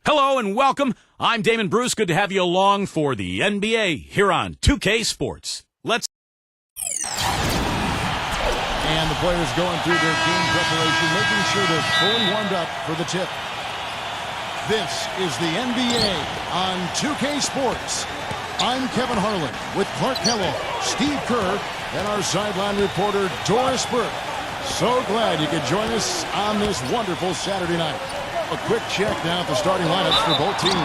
Hello and welcome. I'm Damon Bruce. Good to have you along for the NBA here on 2K Sports. Let's. And the players going through their game preparation, making sure they're fully warmed up for the tip. This is the NBA on 2K Sports. I'm Kevin Harlan with Clark Kellogg, Steve Kerr, and our sideline reporter Doris Burke. So glad you could join us on this wonderful Saturday night. A quick check now at the starting lineups for both teams.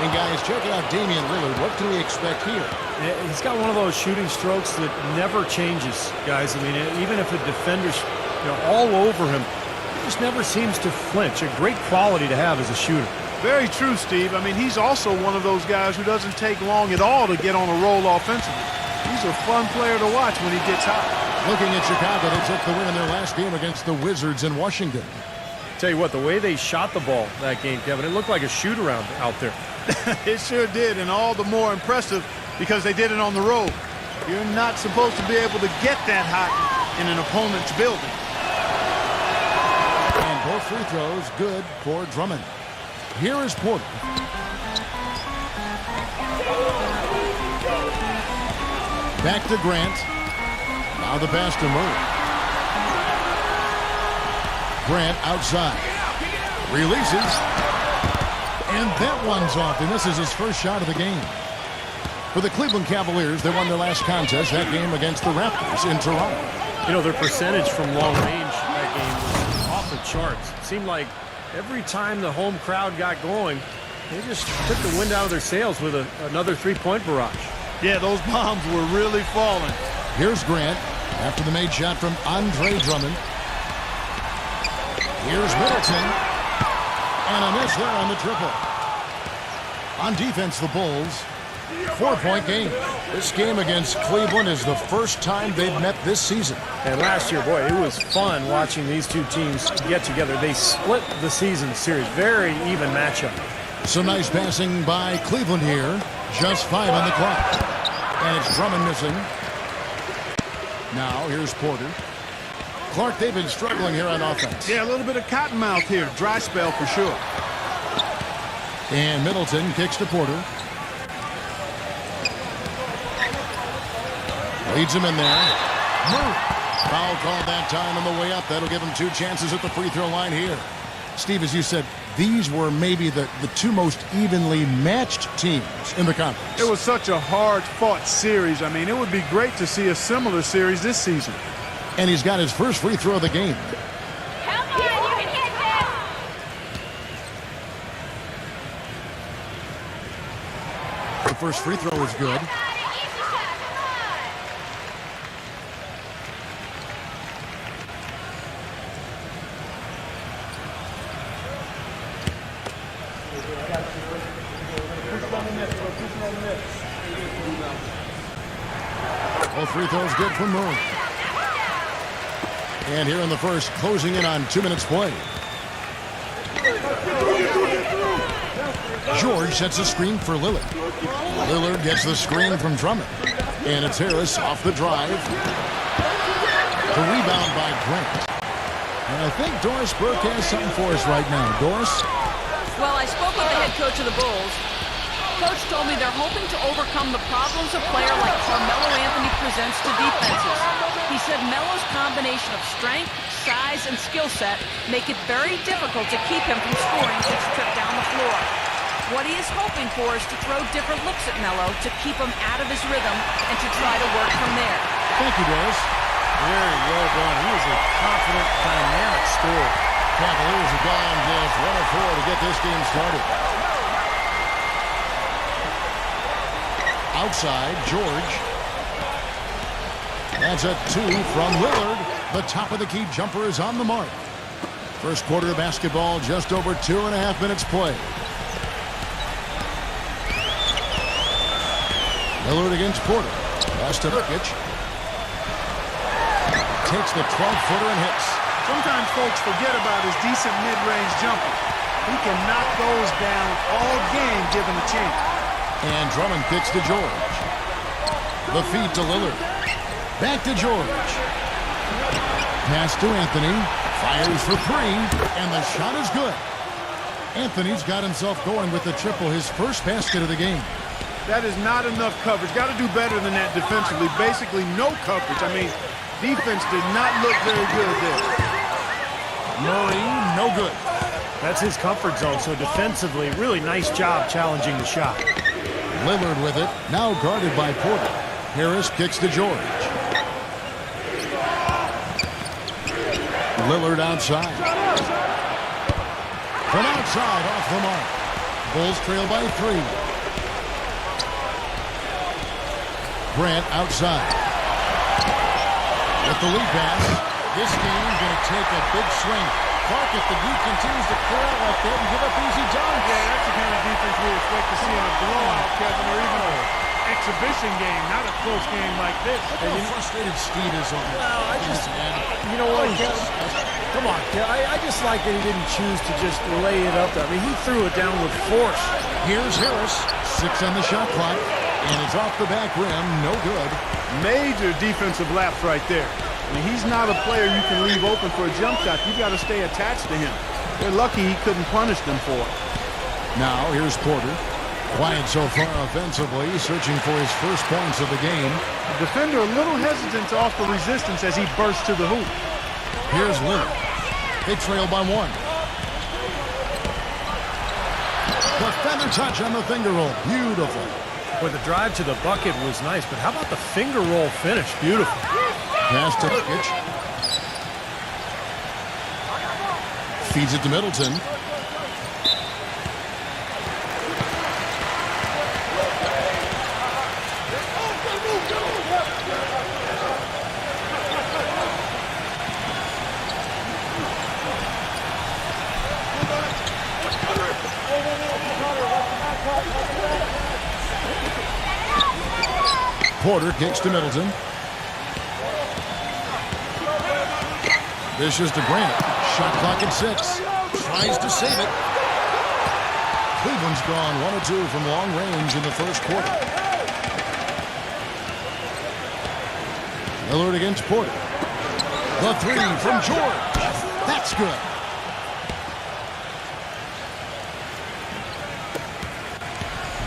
And guys, checking out Damian Lillard, what can we expect here? He's got one of those shooting strokes that never changes, guys. I mean, even if a defender's all over him, he just never seems to flinch. A great quality to have as a shooter. Very true, Steve. I mean, he's also one of those guys who doesn't take long at all to get on a roll offensively. He's a fun player to watch when he gets hot. Looking at Chicago, they took the win in their last game against the Wizards in Washington. Tell you what, the way they shot the ball that game, Kevin, it looked like a shoot-around out there. It sure did, and all the more impressive because they did it on the road. You're not supposed to be able to get that hot in an opponent's building. And both free throws good for Drummond. Here is Porter. Back to Grant. Now the pass to Murray. Grant outside. Releases. And that one's off, and this is his first shot of the game. For the Cleveland Cavaliers, they won their last contest, that game against the Raptors in Toronto. You know, their percentage from long range that game was off the charts. It seemed like every time the home crowd got going, they just took the wind out of their sails with another three-point barrage. Yeah, those bombs were really falling. Here's Grant after the made shot from Andre Drummond. Here's Middleton. And a miss there on the triple. On defense, the Bulls, 4-point game. This game against Cleveland is the first time they've met this season. And last year, boy, it was fun watching these two teams get together. They split the season series. Very even matchup. Some nice passing by Cleveland here. Just 5 on the clock. And it's Drummond missing. Now, here's Porter. Clark, they've been struggling here on offense. Yeah, a little bit of cottonmouth here. Dry spell for sure. And Middleton kicks to Porter. Leads him in there. Murray. Foul called that time on the way up. That'll give him 2 chances at the free throw line here. Steve, as you said, these were maybe the two most evenly matched teams in the conference. It was such a hard-fought series. I mean, it would be great to see a similar series this season. And he's got his first free throw of the game. Come on, you can hit this! The first free throw is good. Both free throws good from Murray. And here in the first, closing in on 2 minutes play. George sets a screen for Lillard. Lillard gets the screen from Drummond. And it's Harris off the drive. The rebound by Grant. And I think Doris Burke has something for us right now. Doris? Well, I spoke with the head coach of the Bulls. Coach told me they're hoping to overcome the problems a player like Carmelo Anthony presents to defenses. He said Melo's combination of strength, size, and skill set make it very difficult to keep him from scoring each trip down the floor. What he is hoping for is to throw different looks at Melo to keep him out of his rhythm and to try to work from there. Thank you, Doris. Very well done. He is a confident, dynamic scorer. Cavaliers are down just 1 of 4 to get this game started. Outside, George. That's a 2 from Lillard. The top of the key jumper is on the mark. First quarter of basketball, just over 2.5 minutes play. Lillard against Porter. Pass to Nurkic. Takes the 12-footer and hits. Sometimes folks forget about his decent mid-range jumper. He can knock those down all game given a chance. And Drummond kicks to George. The feed to Lillard. Back to George. Pass to Anthony. Fires for 3. And the shot is good. Anthony's got himself going with the triple, his first basket of the game. That is not enough coverage. Got to do better than that defensively. Basically no coverage. I mean, defense did not look very good there. Murray, no good. That's his comfort zone, so defensively, really nice job challenging the shot. Lillard with it, now guarded by Porter. Harris kicks to George. Lillard outside. From outside, off the mark. Bulls trail by 3. Grant outside. With the lead pass, this game going to take a big swing. Clark, if the D continues to clear out like that and give up easy dunks. Yeah, that's the kind of defense we expect to see in a blowout, Kevin, or even an exhibition game, not a close game like this. And you know, frustrated Steve is on it. Well, I just, you know what, come on, I just like that he didn't choose to just lay it up there. I mean, he threw it down with force. Here's Harris, 6 on the shot clock, and it's off the back rim, no good. Major defensive lapse right there. I mean, he's not a player you can leave open for a jump shot. You got to stay attached to him. They're lucky he couldn't punish them for it. Now, here's Porter. Quiet so far offensively, searching for his first points of the game. The defender a little hesitant to offer resistance as he bursts to the hoop. Here's Lillard. They trail by 1. The feather touch on the finger roll. Beautiful. Well, the drive to the bucket was nice, but how about the finger roll finish? Beautiful. Pass to Jokic. Feeds it to Middleton. Porter kicks to Middleton. Dishes to Grant. Shot clock at 6. Tries to save it. Cleveland's gone 1 of 2 from long range in the first quarter. Lillard against Porter. The 3 from George. That's good.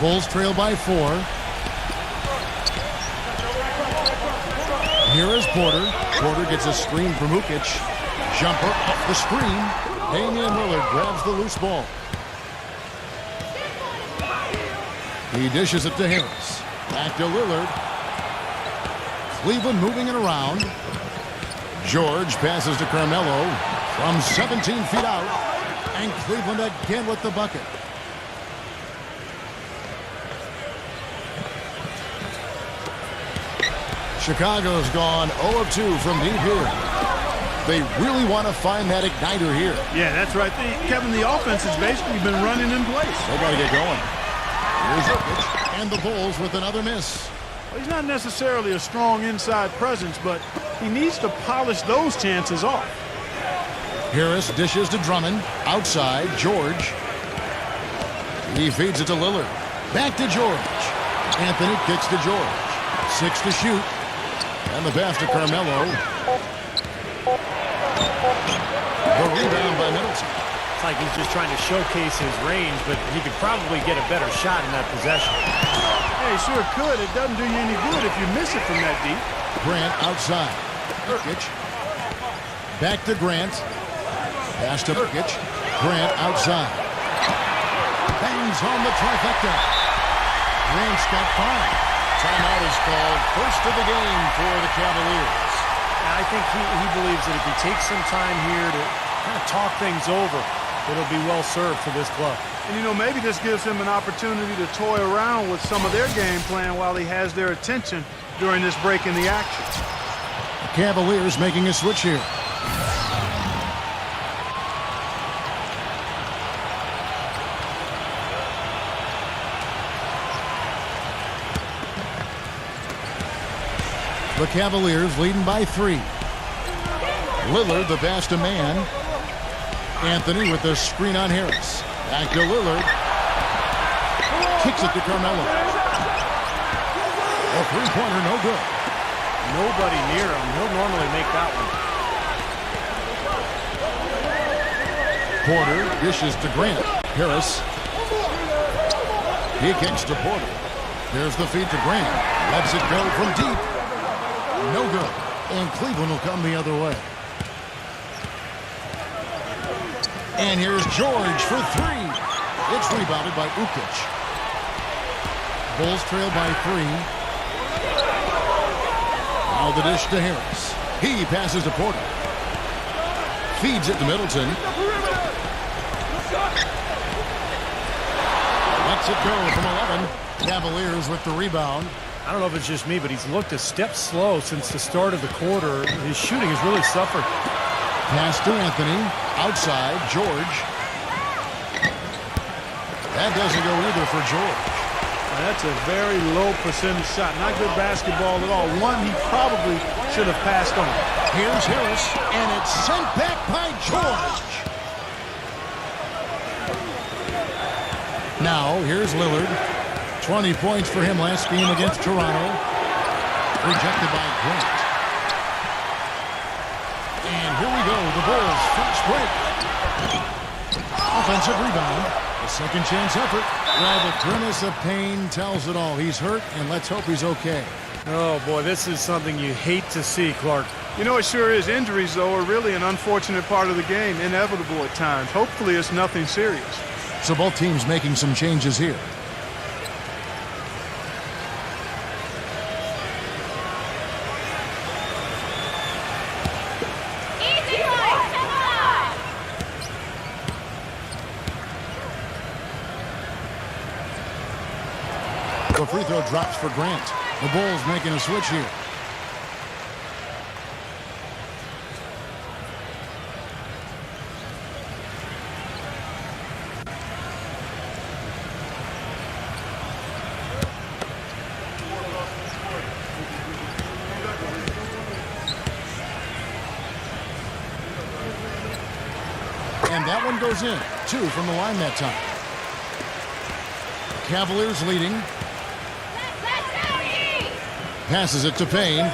Bulls trail by 4. Here is Porter. Porter gets a screen from Ukic. Jumper off the screen. Damian Lillard grabs the loose ball. He dishes it to Harris. Back to Lillard. Cleveland moving it around. George passes to Carmelo from 17 feet out. And Cleveland again with the bucket. Chicago's gone 0 of 2 from deep here. They really want to find that igniter here. Yeah, that's right. Kevin, the offense has basically been running in place. They got to get going. Here's Jokic, and the Bulls with another miss. Well, he's not necessarily a strong inside presence, but he needs to polish those chances off. Harris dishes to Drummond. Outside, George. He feeds it to Lillard. Back to George. Anthony kicks to George. 6 to shoot. And the pass to Carmelo. The rebound by Middleton. It's like he's just trying to showcase his range, but he could probably get a better shot in that possession. Yeah, he sure could. It doesn't do you any good if you miss it from that deep. Grant outside. Jokic. Back to Grant. Pass to Jokic. Grant outside. Bangs on the trifecta. Grant's got 5. Timeout is called. First of the game for the Cavaliers. I think he believes that if he takes some time here to kind of talk things over, it'll be well served for this club. And, you know, maybe this gives him an opportunity to toy around with some of their game plan while he has their attention during this break in the action. The Cavaliers making a switch here. The Cavaliers leading by 3. Lillard, the pass to man. Anthony with the screen on Harris. Back to Lillard. Kicks it to Carmelo. A three-pointer, no good. Nobody near him. He'll normally make that one. Porter dishes to Grant. Harris. He kicks to Porter. Here's the feed to Grant. Lets it go from deep. No good. And Cleveland will come the other way. And here's George for three. It's rebounded by Ukic. Bulls trail by 3. Now the dish to Harris. He passes to Porter. Feeds it to Middleton. Lets it go from 11. Cavaliers with the rebound. I don't know if it's just me, but he's looked a step slow since the start of the quarter. His shooting has really suffered. Pass to Anthony. Outside, George. That doesn't go either for George. That's a very low percentage shot. Not good basketball at all. One he probably should have passed on. Here's Harris, and it's sent back by George. Now, here's Lillard. 20 points for him last game against Toronto. Rejected by Grant. And here we go, the Bulls' fast break. Offensive rebound. A second chance effort. Well, the grimace of pain tells it all. He's hurt, and let's hope he's okay. Oh, boy, this is something you hate to see, Clark. You know, it sure is. Injuries, though, are really an unfortunate part of the game. Inevitable at times. Hopefully it's nothing serious. So both teams making some changes here. Easy one, come on! The free throw drops for Grant. The Bulls making a switch here. And that one goes in. 2 from the line that time. Cavaliers leading. Passes it to Payne.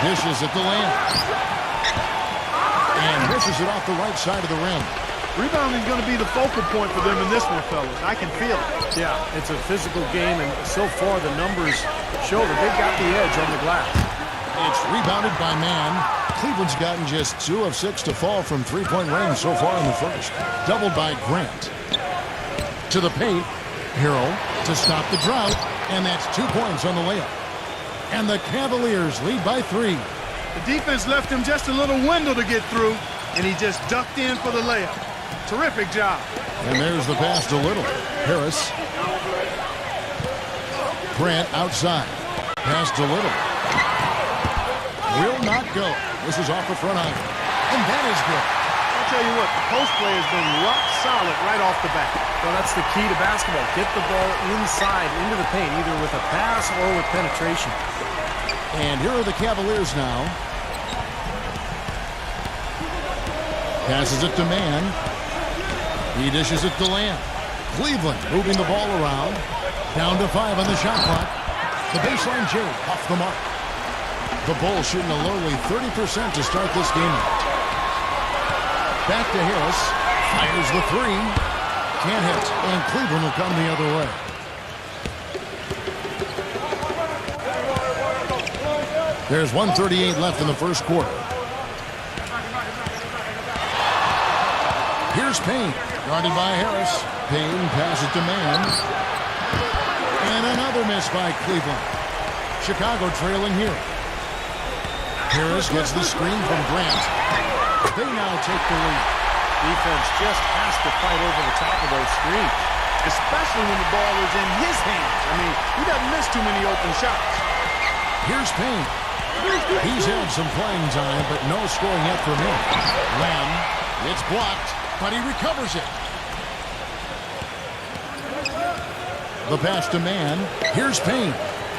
Dishes it to Lamb. And misses it off the right side of the rim. Rebounding is going to be the focal point for them in this one, fellas. I can feel it. Yeah, it's a physical game, and so far the numbers show that they've got the edge on the glass. It's rebounded by Mann. Cleveland's gotten just 2 of 6 to fall from three-point range so far in the first. Doubled by Grant. To the paint. Harrell to stop the drought. And that's 2 points on the layup. And the Cavaliers lead by 3. The defense left him just a little window to get through, and he just ducked in for the layup. Terrific job. And there's the pass to Little. Harris. Grant outside. Pass to Little. Will not go. This is off the front iron. And that is good. I'll tell you what, the post play has been rock solid right off the bat. Well, that's the key to basketball. Get the ball inside, into the paint, either with a pass or with penetration. And here are the Cavaliers now. Passes it to Mann. He dishes it to Lamb. Cleveland moving the ball around. Down to 5 on the shot clock. The baseline J off the mark. The Bulls shooting a lowly 30% to start this game out. Back to Harris. Fires the 3. Can't hit. And Cleveland will come the other way. There's 1:38 left in the first quarter. Here's Payne. Guarded by Harris. Payne passes to Mann. And another miss by Cleveland. Chicago trailing here. Harris gets the screen from Grant. They now take the lead. Defense just has to fight over the top of those screens. Especially when the ball is in his hands. I mean, he doesn't miss too many open shots. Here's Payne. He's had some playing time, but no scoring yet from him. Lamb, it's blocked, but he recovers it. The pass to Mann. Here's Payne.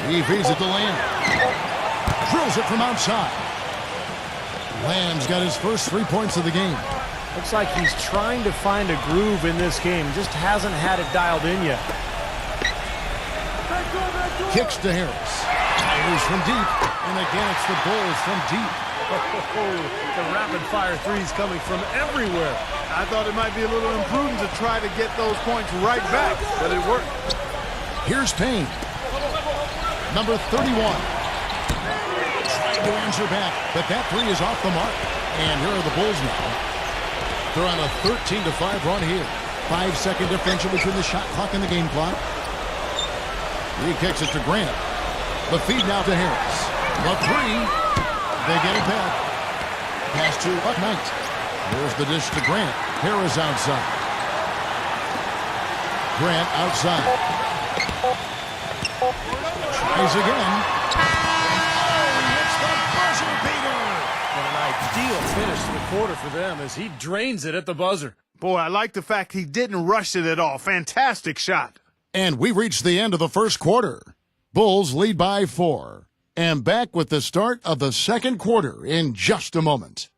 He feeds it to Lamb. Drills it from outside. Lamb's got his first 3 points of the game. Looks like he's trying to find a groove in this game. Just hasn't had it dialed in yet. Kicks to Harris. Fires from deep. And again, it's the Bulls from deep. The rapid-fire threes coming from everywhere. I thought it might be a little imprudent to try to get those points right back, but it worked. Here's Payne. Number 31. Trying to answer back, but that three is off the mark. And here are the Bulls now. They're on a 13-5 run here. 5-second differential between the shot clock and the game clock. He kicks it to Grant. The feed now to Harris. The three. They get it back. Pass to Knight. Here's the dish to Grant. Harris outside. Grant outside. Tries again. Oh, he hits the buzzer beater. And an ideal finish to the quarter for them as he drains it at the buzzer. Boy, I like the fact he didn't rush it at all. Fantastic shot. And we reached the end of the first quarter. Bulls lead by 4. And back with the start of the second quarter in just a moment.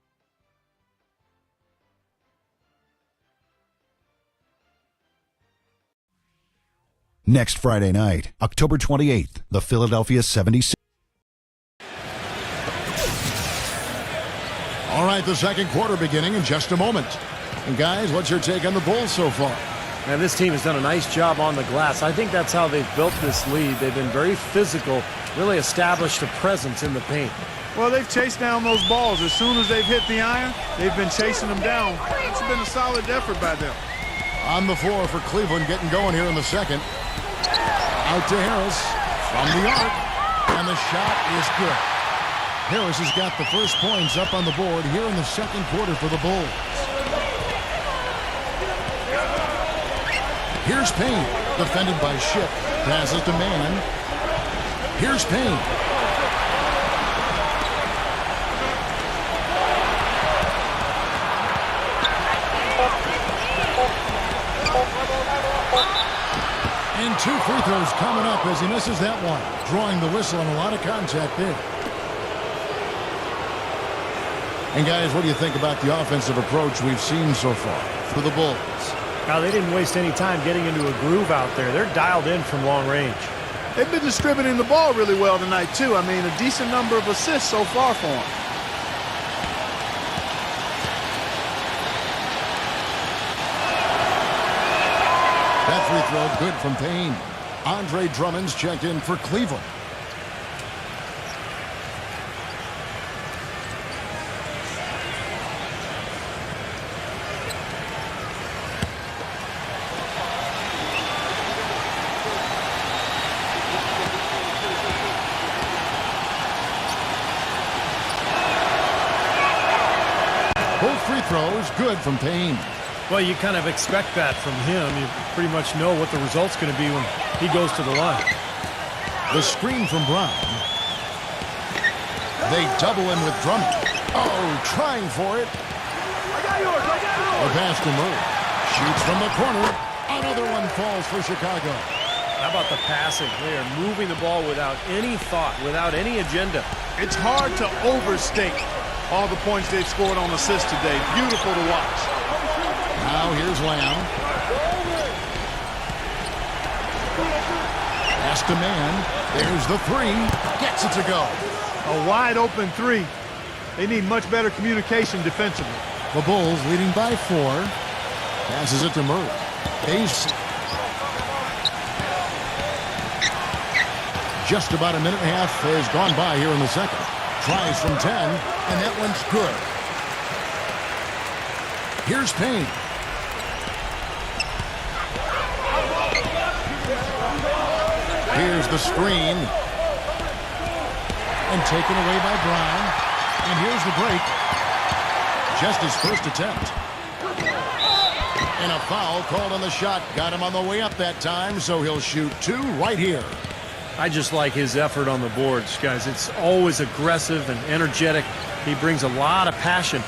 Next Friday night, October 28th, the Philadelphia 76ers. All right, the second quarter beginning in just a moment. And guys, what's your take on the Bulls so far? Man, this team has done a nice job on the glass. I think that's how they've built this lead. They've been very physical, really established a presence in the paint. Well, they've chased down those balls. As soon as they've hit the iron, they've been chasing them down. It's been a solid effort by them. On the floor for Cleveland, getting going here in the second. Out to Harris from the arc, and the shot is good. Harris has got the first points up on the board here in the second quarter for the Bulls. Here's Payne, defended by Ship. Passes to Mann. Here's Payne. And 2 free throws coming up as he misses that one. Drawing the whistle and a lot of contact there. And guys, what do you think about the offensive approach we've seen so far for the Bulls? Now, they didn't waste any time getting into a groove out there. They're dialed in from long range. They've been distributing the ball really well tonight, too. I mean, a decent number of assists so far for them. That free throw good from Payne. Andre Drummond's checked in for Cleveland. Both free throws good from Payne. Well, you kind of expect that from him. You pretty much know what the result's going to be when he goes to the line. The screen from Brown. They double him with Drummond. Oh, trying for it. The pass to Murray. Shoots from the corner. Another one falls for Chicago. How about the passing? They are moving the ball without any thought, without any agenda. It's hard to overstate all the points they've scored on assists today. Beautiful to watch. Now here's Lamb. Pass to Mann. There's the three. Gets it to go. A wide open three. They need much better communication defensively. The Bulls leading by 4. Passes it to Murray. Pace. Just about a minute and a half has gone by here in the second. Tries from 10, and that one's good. Here's Payne. Here's the screen. And taken away by Brown. And here's the break. Just his first attempt. And a foul called on the shot. Got him on the way up that time, so he'll shoot 2 right here. I just like his effort on the boards, guys. It's always aggressive and energetic. He brings a lot of passion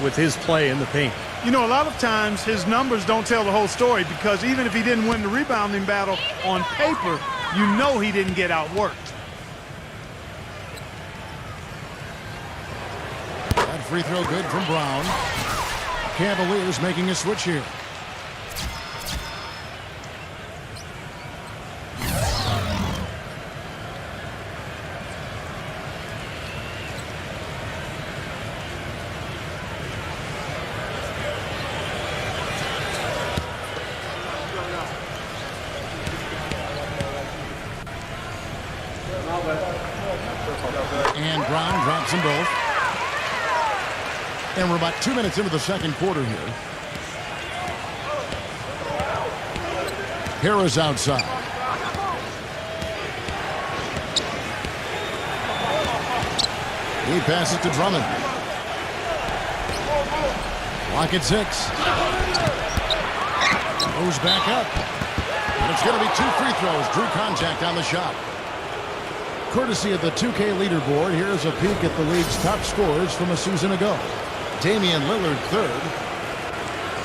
with his play in the paint. You know, a lot of times his numbers don't tell the whole story because even if he didn't win the rebounding battle on paper, you know he didn't get outworked. That free throw good from Brown. Cavaliers making a switch here. And Brown drops them both. And we're about 2 minutes into the second quarter here. Harris outside. He passes to Drummond. Lock at 6. Goes back up. And it's going to be 2 free throws. Drew contact on the shot. Courtesy of the 2K leaderboard, here's a peek at the league's top scorers from a season ago. Damian Lillard third.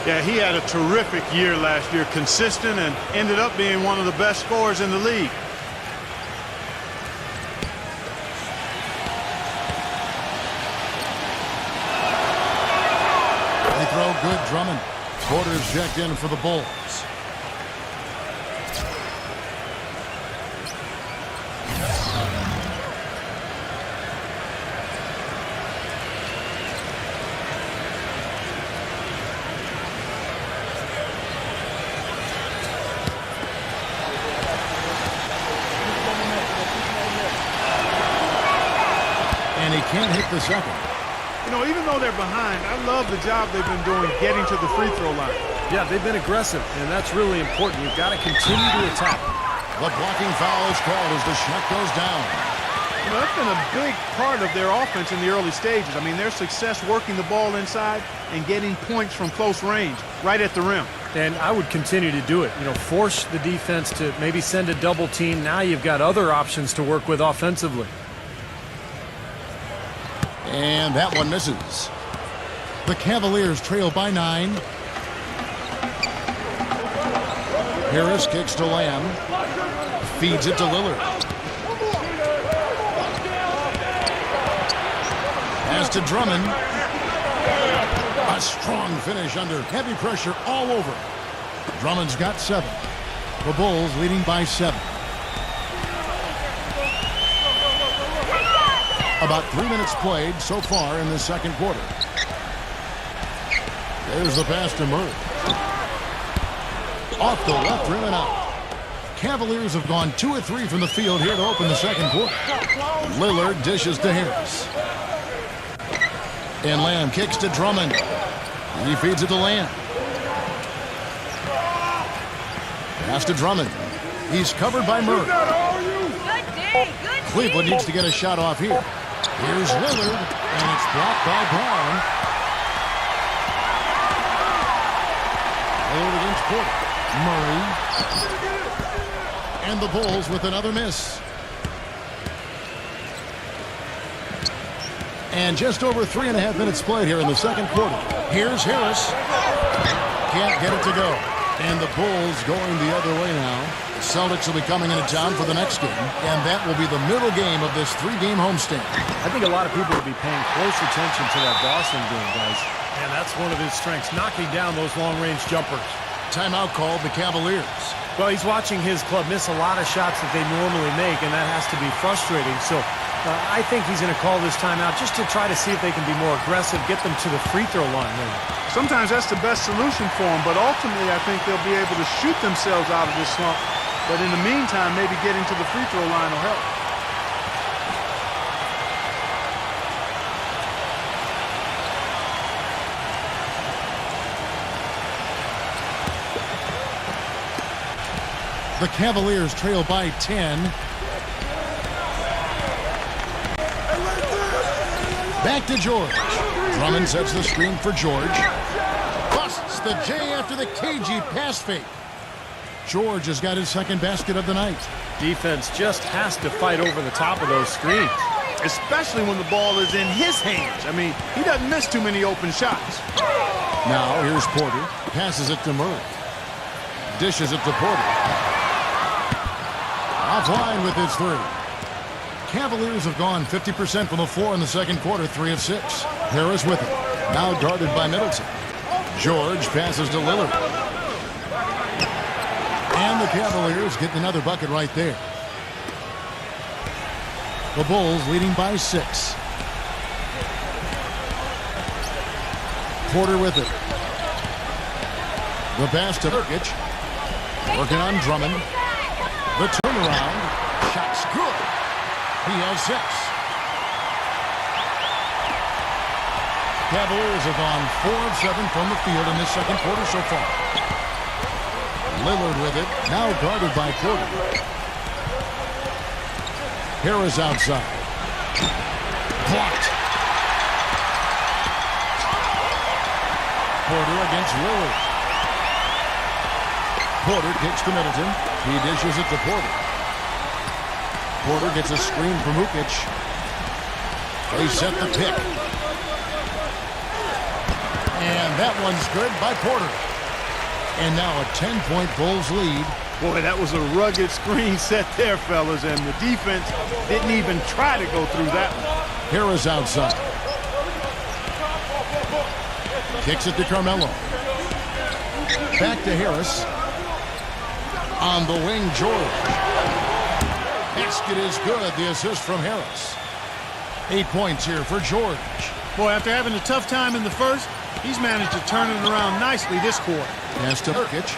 Yeah, he had a terrific year last year, consistent, and ended up being one of the best scorers in the league. They throw good. Drummond. Porter's checked in for the Bulls. And he can't hit the second. You know, even though they're behind, I love the job they've been doing getting to the free throw line. Yeah, they've been aggressive, and that's really important. You've got to continue to attack. The blocking foul is called as the shot goes down. You know, that's been a big part of their offense in the early stages. I mean, their success working the ball inside and getting points from close range, right at the rim. And I would continue to do it. You know, force the defense to maybe send a double team. Now you've got other options to work with offensively. And that one misses. The Cavaliers trail by 9. Harris kicks to Lamb. Feeds it to Lillard. Pass to Drummond. A strong finish under heavy pressure all over. Drummond's got 7. The Bulls leading by 7. About 3 minutes played so far in the second quarter. There's the pass to Murray. Off the left rim and out. Cavaliers have gone 2 of 3 from the field here to open the second quarter. Lillard dishes to Harris. And Lamb kicks to Drummond. He feeds it to Lamb. Pass to Drummond. He's covered by Murray. Good D. Good D. Cleveland needs to get a shot off here. Here's Lillard, and it's blocked by Brown. Lillard against Porter. Murray. And the Bulls with another miss. And just over 3.5 minutes played here in the second quarter. Here's Harris. Can't get it to go. And the Bulls going the other way now. The Celtics will be coming into town for the next game. And that will be the middle game of this 3-game homestand. I think a lot of people will be paying close attention to that Boston game, guys. And that's one of his strengths, knocking down those long-range jumpers. Timeout called the Cavaliers. Well, he's watching his club miss a lot of shots that they normally make, and that has to be frustrating. So I think he's going to call this timeout just to try to see if they can be more aggressive, get them to the free throw line. Sometimes that's the best solution for them, but ultimately I think they'll be able to shoot themselves out of this slump. But in the meantime, maybe getting to the free throw line will help. The Cavaliers trail by 10. Back to George. Drummond sets the screen for George. Busts the J after the cagey pass fake. George has got his second basket of the night. Defense just has to fight over the top of those screens. Especially when the ball is in his hands. I mean, he doesn't miss too many open shots. Now here's Porter. Passes it to Murray. Dishes it to Porter. Offline with his 3. Cavaliers have gone 50% from the floor in the second quarter, 3 of 6. Harris with it. Now guarded by Middleton. George passes to Lillard. And the Cavaliers get another bucket right there. The Bulls leading by 6. Porter with it. The pass to Nurkic. Working on Drummond. The turnaround. Shot's good. He has 6. Cavaliers have gone 4 of 7 from the field in this second quarter so far. Lillard with it, now guarded by Porter. Harris outside. Blocked. Porter against Lillard. Porter kicks to Middleton. He dishes it to Porter. Porter gets a screen from Ukic. They set the pick. And that one's good by Porter. And now a 10-point Bulls lead. Boy, that was a rugged screen set there, fellas, and the defense didn't even try to go through that one. Harris outside. Kicks it to Carmelo. Back to Harris. On the wing, George. Basket is good. The assist from Harris. 8 points here for George. Boy, after having a tough time in the first, he's managed to turn it around nicely this quarter. Pass to Ukic.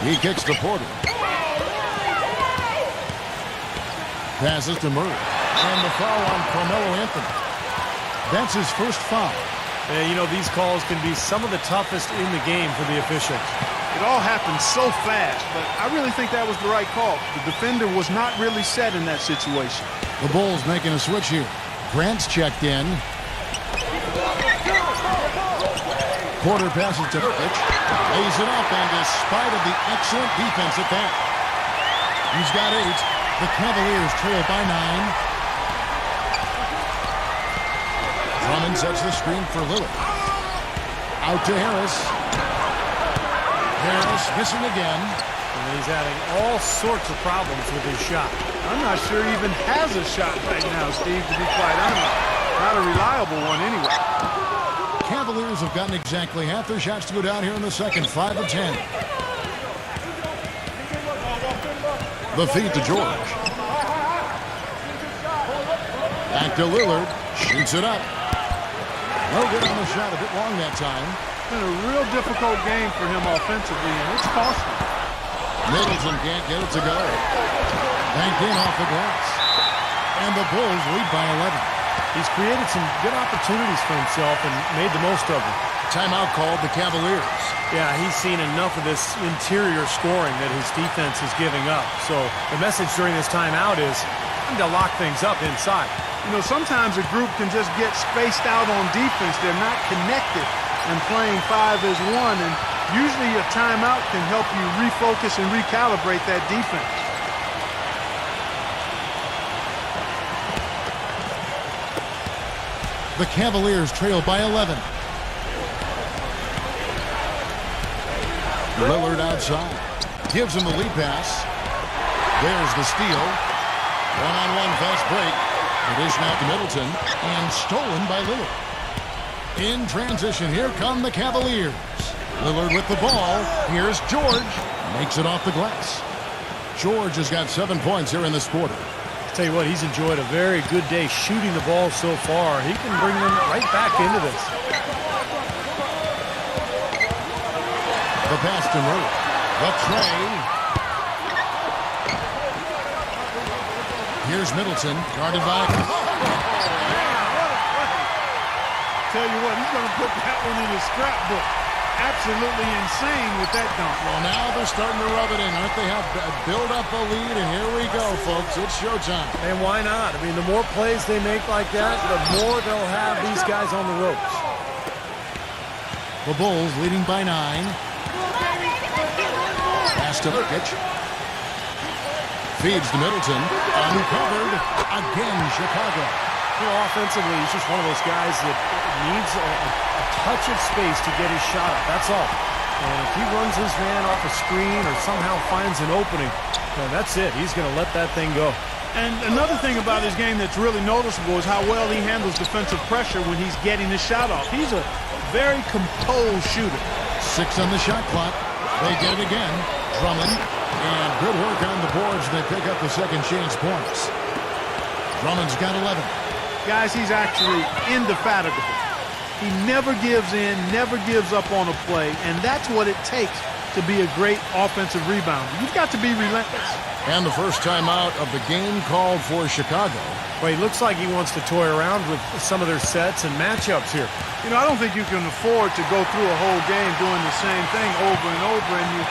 He kicks to Porter. Passes to Murray. And the foul on Carmelo Anthony. That's his first foul. Yeah, you know, these calls can be some of the toughest in the game for the officials. It all happened so fast, but I really think that was the right call. The defender was not really set in that situation. The Bulls making a switch here. Grant's checked in. Porter passes to Ukic. Lays it up, and despite of the excellent defense at that, he's got 8. The Cavaliers trail by 9. Drummond sets the screen for Lillard. Out to Harris. Harris missing again. And he's having all sorts of problems with his shot. I'm not sure he even has a shot right now, Steve, to be quite honest. Not a reliable one anyway. Cavaliers have gotten exactly half their shots to go down here in the second. 5 of 10. The feed to George. Back to Lillard. Shoots it up. No good on the shot. A bit long that time. Been a real difficult game for him offensively, and it's costly. Middleton can't get it to go. Banked in off the glass. And the Bulls lead by 11. He's created some good opportunities for himself and made the most of them. Timeout called the Cavaliers. Yeah, he's seen enough of this interior scoring that his defense is giving up. So the message during this timeout is time to lock things up inside. You know, sometimes a group can just get spaced out on defense. They're not connected and playing 5 as 1. And usually a timeout can help you refocus and recalibrate that defense. The Cavaliers trail by 11. Lillard outside. Gives him the lead pass. There's the steal. One-on-one fast break. It is now to Middleton. And stolen by Lillard. In transition, here come the Cavaliers. Lillard with the ball. Here's George. Makes it off the glass. George has got 7 points here in this quarter. Tell you what, he's enjoyed a very good day shooting the ball so far. He can bring them right back into this. The pass to Murray. The tray. Here's Middleton, guarded by... Tell you what, he's going to put that one in his scrapbook. Absolutely insane with that dunk. Well, now they're starting to rub it in, aren't they? Have build up a lead, and here we go, folks. It's showtime. And why not? I mean, the more plays they make like that, the more they'll have these guys on the ropes. The Bulls leading by 9. Pass to Ukic. Feeds to Middleton. Uncovered. Again, Chicago. You know, offensively, he's just one of those guys that needs a touch of space to get his shot up. That's all. And if he runs his man off a screen or somehow finds an opening, well, that's it. He's going to let that thing go. And another thing about his game that's really noticeable is how well he handles defensive pressure when he's getting his shot off. He's a very composed shooter. 6 on the shot clock. They get it again. Drummond. And good work on the boards. They pick up the second chance points. Drummond's got 11. Guys, he's actually indefatigable. He never gives in, never gives up on a play, and that's what it takes to be a great offensive rebounder. You've got to be relentless. And the first timeout of the game called for Chicago. Well, he looks like he wants to toy around with some of their sets and matchups here. You know, I don't think you can afford to go through a whole game doing the same thing over and over, and you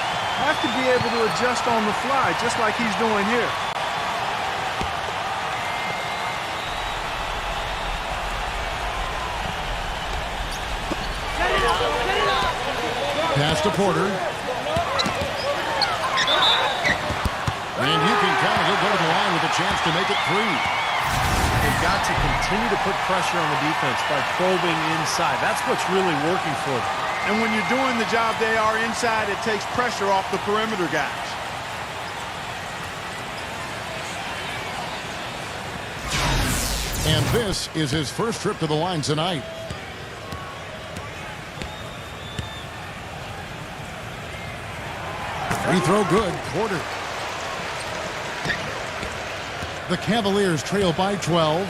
have to be able to adjust on the fly, just like he's doing here. Pass to Porter. And you can count it. He'll go to the line with a chance to make it 3. They've got to continue to put pressure on the defense by probing inside. That's what's really working for them. And when you're doing the job they are inside, it takes pressure off the perimeter guys. And this is his first trip to the line tonight. Free throw good. Porter. The Cavaliers trail by 12.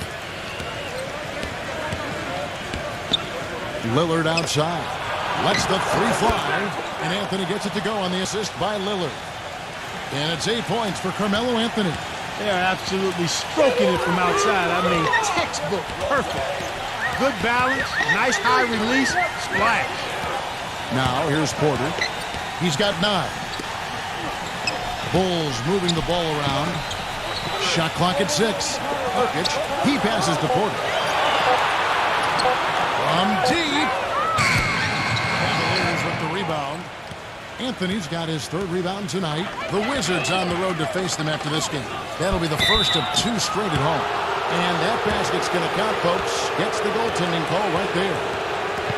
Lillard outside. Lets the 3 fly. And Anthony gets it to go on the assist by Lillard. And it's 8 points for Carmelo Anthony. They are absolutely stroking it from outside. I mean, textbook perfect. Good balance, nice high release, splash. Now here's Porter. He's got 9. Bulls moving the ball around. Shot clock at 6. Nurkic, he passes to Porter. From deep. Cavaliers with the rebound. Anthony's got his 3rd rebound tonight. The Wizards on the road to face them after this game. That'll be the first of 2 straight at home. And that basket's going to count, folks. Gets the goaltending call right there.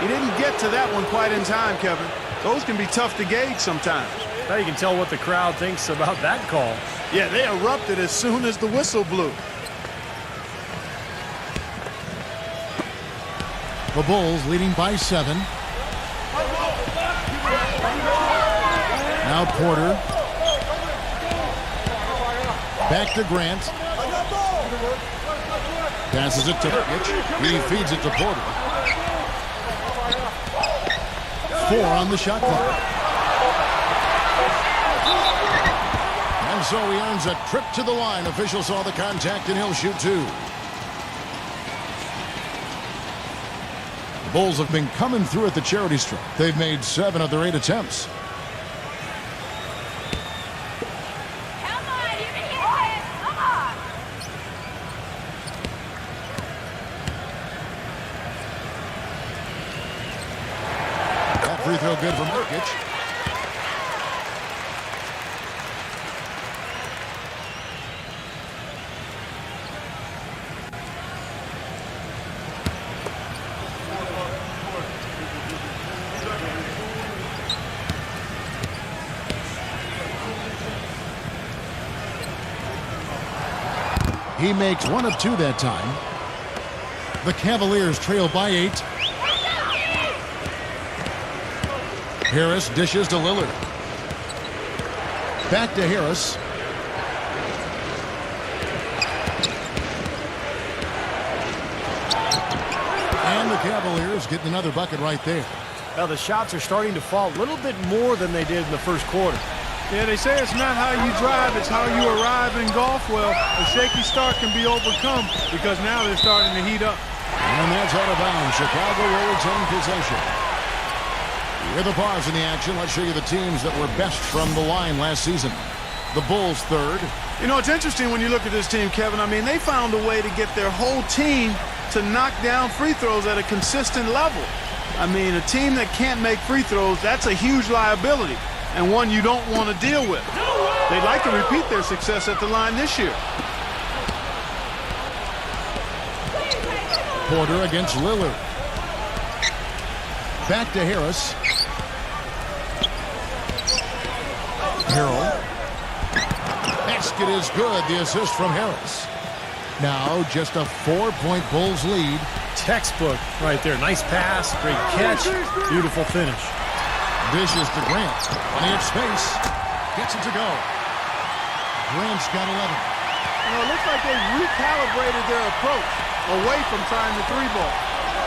He didn't get to that one quite in time, Kevin. Those can be tough to gauge sometimes. Now you can tell what the crowd thinks about that call. Yeah, they erupted as soon as the whistle blew. The Bulls leading by 7. Now Porter. Back to Grant. Passes it to Nurkic. He feeds it to Porter. 4 on the shot clock. And so he earns a trip to the line. Official saw the contact and he'll shoot 2. The Bulls have been coming through at the charity stripe. They've made 7 of their 8 attempts. Come on, you can hit it. Come on. That free throw good from Nurkic. He makes 1 of 2 that time. The Cavaliers trail by 8. Harris dishes to Lillard. Back to Harris. And the Cavaliers getting another bucket right there. Now the shots are starting to fall a little bit more than they did in the first quarter. Yeah, they say it's not how you drive, it's how you arrive in golf. Well, a shaky start can be overcome because now they're starting to heat up. And that's out of bounds. Chicago will retain possession. With a pause in the action, let's show you the teams that were best from the line last season. The Bulls 3rd. You know, it's interesting when you look at this team, Kevin. I mean, they found a way to get their whole team to knock down free throws at a consistent level. I mean, a team that can't make free throws, that's a huge liability and one you don't want to deal with. They'd like to repeat their success at the line this year. Porter against Lillard. Back to Harris. Harrell. Basket is good. The assist from Harris. Now just a 4-point Bulls lead. Textbook right there. Nice pass, great catch, beautiful finish. Dishes to Grant. Plenty of space. Gets it to go. Grant's got 11. You know, it looks like they recalibrated their approach away from trying the 3 ball.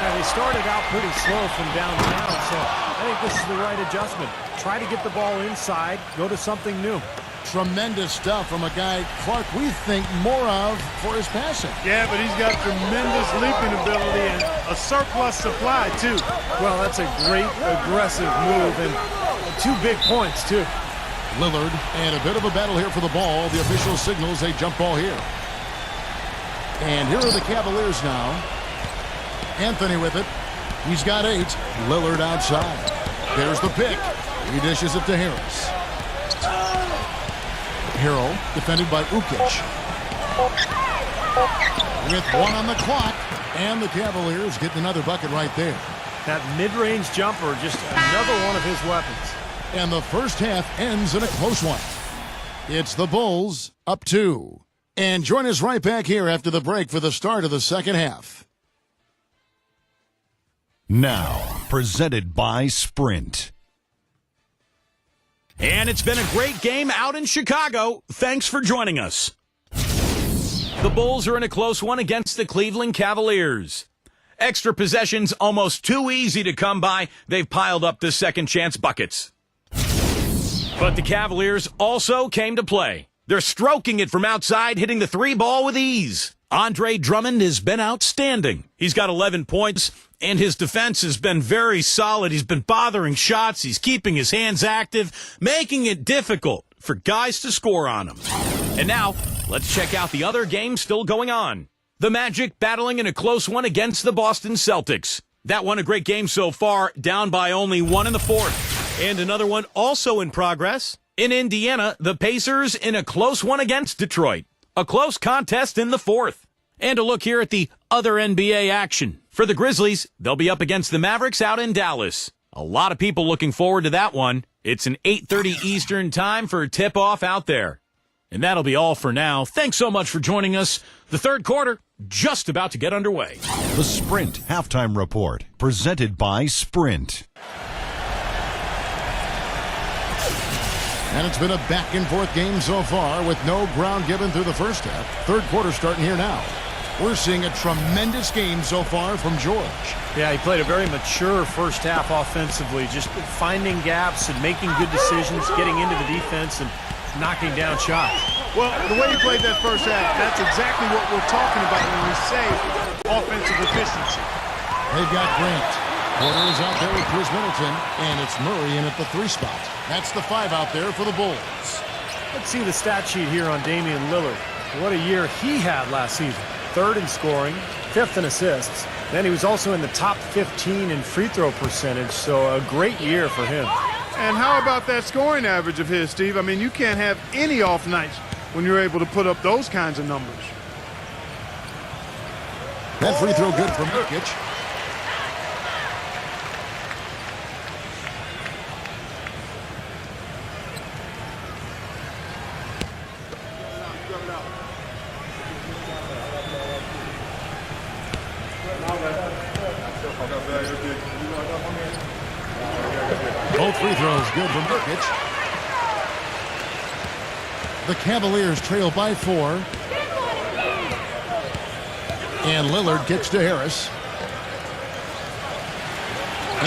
Now, they started out pretty slow from downtown, so I think this is the right adjustment. Try to get the ball inside, go to something new. Tremendous stuff from a guy, Clark, we think more of for his passing. Yeah, but he's got tremendous leaping ability and a surplus supply, too. Well, that's a great aggressive move and 2 big points, too. Lillard, and a bit of a battle here for the ball. The official signals a jump ball here. And here are the Cavaliers now. Anthony with it. He's got 8. Lillard outside. There's the pick. He dishes it to Harris. Harrell defended by Ukic. With 1 on the clock. And the Cavaliers get another bucket right there. That mid-range jumper, just another one of his weapons. And the first half ends in a close one. It's the Bulls up 2. And join us right back here after the break for the start of the second half. Now, presented by Sprint. And it's been a great game out in Chicago. Thanks for joining us. The Bulls are in a close one against the Cleveland Cavaliers. Extra possessions almost too easy to come by. They've piled up the second chance buckets. But the Cavaliers also came to play. They're stroking it from outside, hitting the 3 ball with ease. Andre Drummond has been outstanding. He's got 11 points, and his defense has been very solid. He's been bothering shots. He's keeping his hands active, making it difficult for guys to score on him. And now, let's check out the other games still going on. The Magic battling in a close one against the Boston Celtics. That one a great game so far, down by only 1 in the 4th. And another one also in progress. In Indiana, the Pacers in a close one against Detroit. A close contest in the 4th. And a look here at the other NBA action. For the Grizzlies, they'll be up against the Mavericks out in Dallas. A lot of people looking forward to that one. It's an 8:30 Eastern time for a tip-off out there. And that'll be all for now. Thanks so much for joining us. The third quarter, just about to get underway. The Sprint Halftime Report, presented by Sprint. And it's been a back-and-forth game so far with no ground given through the first half. Third quarter starting here now. We're seeing a tremendous game so far from George. Yeah, he played a very mature first half offensively, just finding gaps and making good decisions, getting into the defense and knocking down shots. Well, the way he played that first half, that's exactly what we're talking about when we say offensive efficiency. They've got Grant. Porter is out there with Chris Middleton, and it's Murray in at the 3 spot. That's the 5 out there for the Bulls. Let's see the stat sheet here on Damian Lillard. What a year he had last season. 3rd in scoring, 5th in assists. Then he was also in the top 15 in free throw percentage, so a great year for him. And how about that scoring average of his, Steve? I mean, you can't have any off nights when you're able to put up those kinds of numbers. That free throw good for Jokic. Both free throws good from Jokic. The Cavaliers trail by 4. And Lillard kicks to Harris.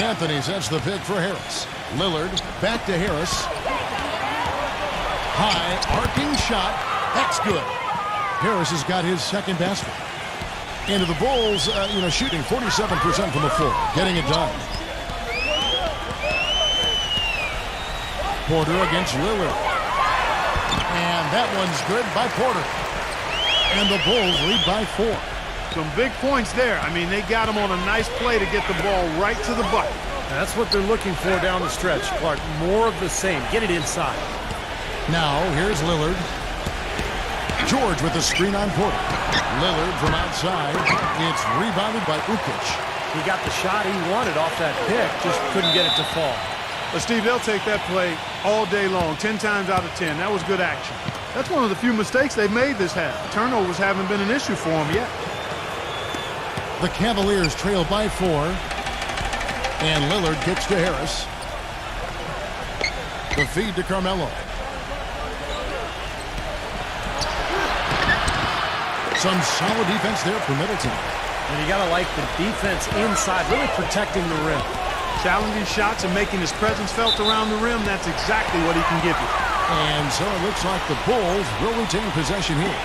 Anthony sets the pick for Harris. Lillard back to Harris. High arcing shot. That's good. Harris has got his second basket. Into the Bulls, shooting 47% from the floor. Getting it done. Porter against Lillard. And that one's good by Porter. And the Bulls lead by 4. Some big points there. I mean, they got him on a nice play to get the ball right to the bucket. That's what they're looking for down the stretch, Clark. More of the same. Get it inside. Now, here's Lillard. George with the screen on Porter. Lillard from outside. It's rebounded by Ukic. He got the shot he wanted off that pick, just couldn't get it to fall. But, Steve, they'll take that play all day long, 10 times out of 10. That was good action. That's one of the few mistakes they've made this half. Turnovers haven't been an issue for them yet. The Cavaliers trail by 4. And Lillard kicks to Harris. The feed to Carmelo. Some solid defense there for Middleton. And you got to like the defense inside, really protecting the rim. Challenging shots and making his presence felt around the rim, that's exactly what he can give you. And so it looks like the Bulls will retain possession here.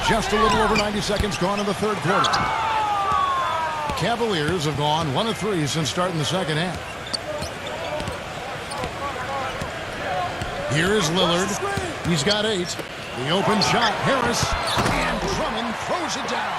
Just a little over 90 seconds gone in the third quarter. Cavaliers have gone 1 of 3 since starting the second half. Here is Lillard. He's got 8. The open shot, Harris. And Drummond throws it down.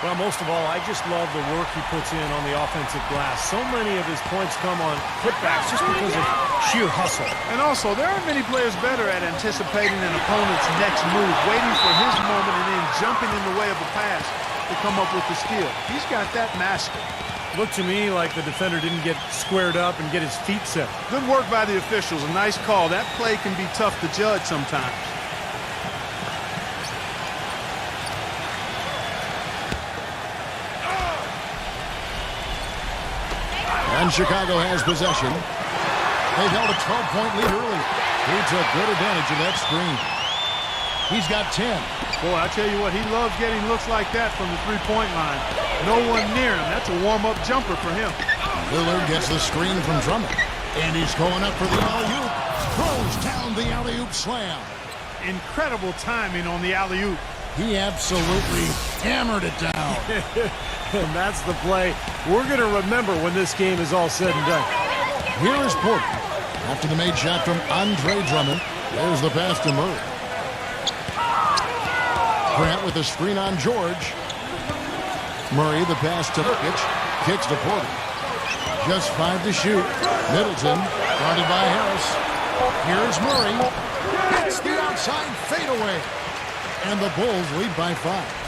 Well, most of all, I just love the work he puts in on the offensive glass. So many of his points come on putbacks just because of sheer hustle. And also, there aren't many players better at anticipating an opponent's next move, waiting for his moment and then jumping in the way of a pass to come up with the steal. He's got that mastered. Looked to me like the defender didn't get squared up and get his feet set. Good work by the officials. A nice call. That play can be tough to judge sometimes. And Chicago has possession. They've held a 12-point lead early. He took good advantage of that screen. He's got 10. Boy, I tell you what, he loves getting looks like that from the three-point line. No one near him. That's a warm-up jumper for him. Lillard gets the screen from Drummond. And he's going up for the alley-oop. Throws down the alley-oop slam. Incredible timing on the alley-oop. He absolutely hammered it down. And that's the play we're going to remember when this game is all said and done. Here is Porter. After the made shot from Andre Drummond, there's the pass to Murray. Grant with a screen on George. Murray, the pass to Nurkic. Kicks to Porter. Just 5 to shoot. Middleton, guarded by Harris. Here's Murray. It's the outside fadeaway. And the Bulls lead by 5.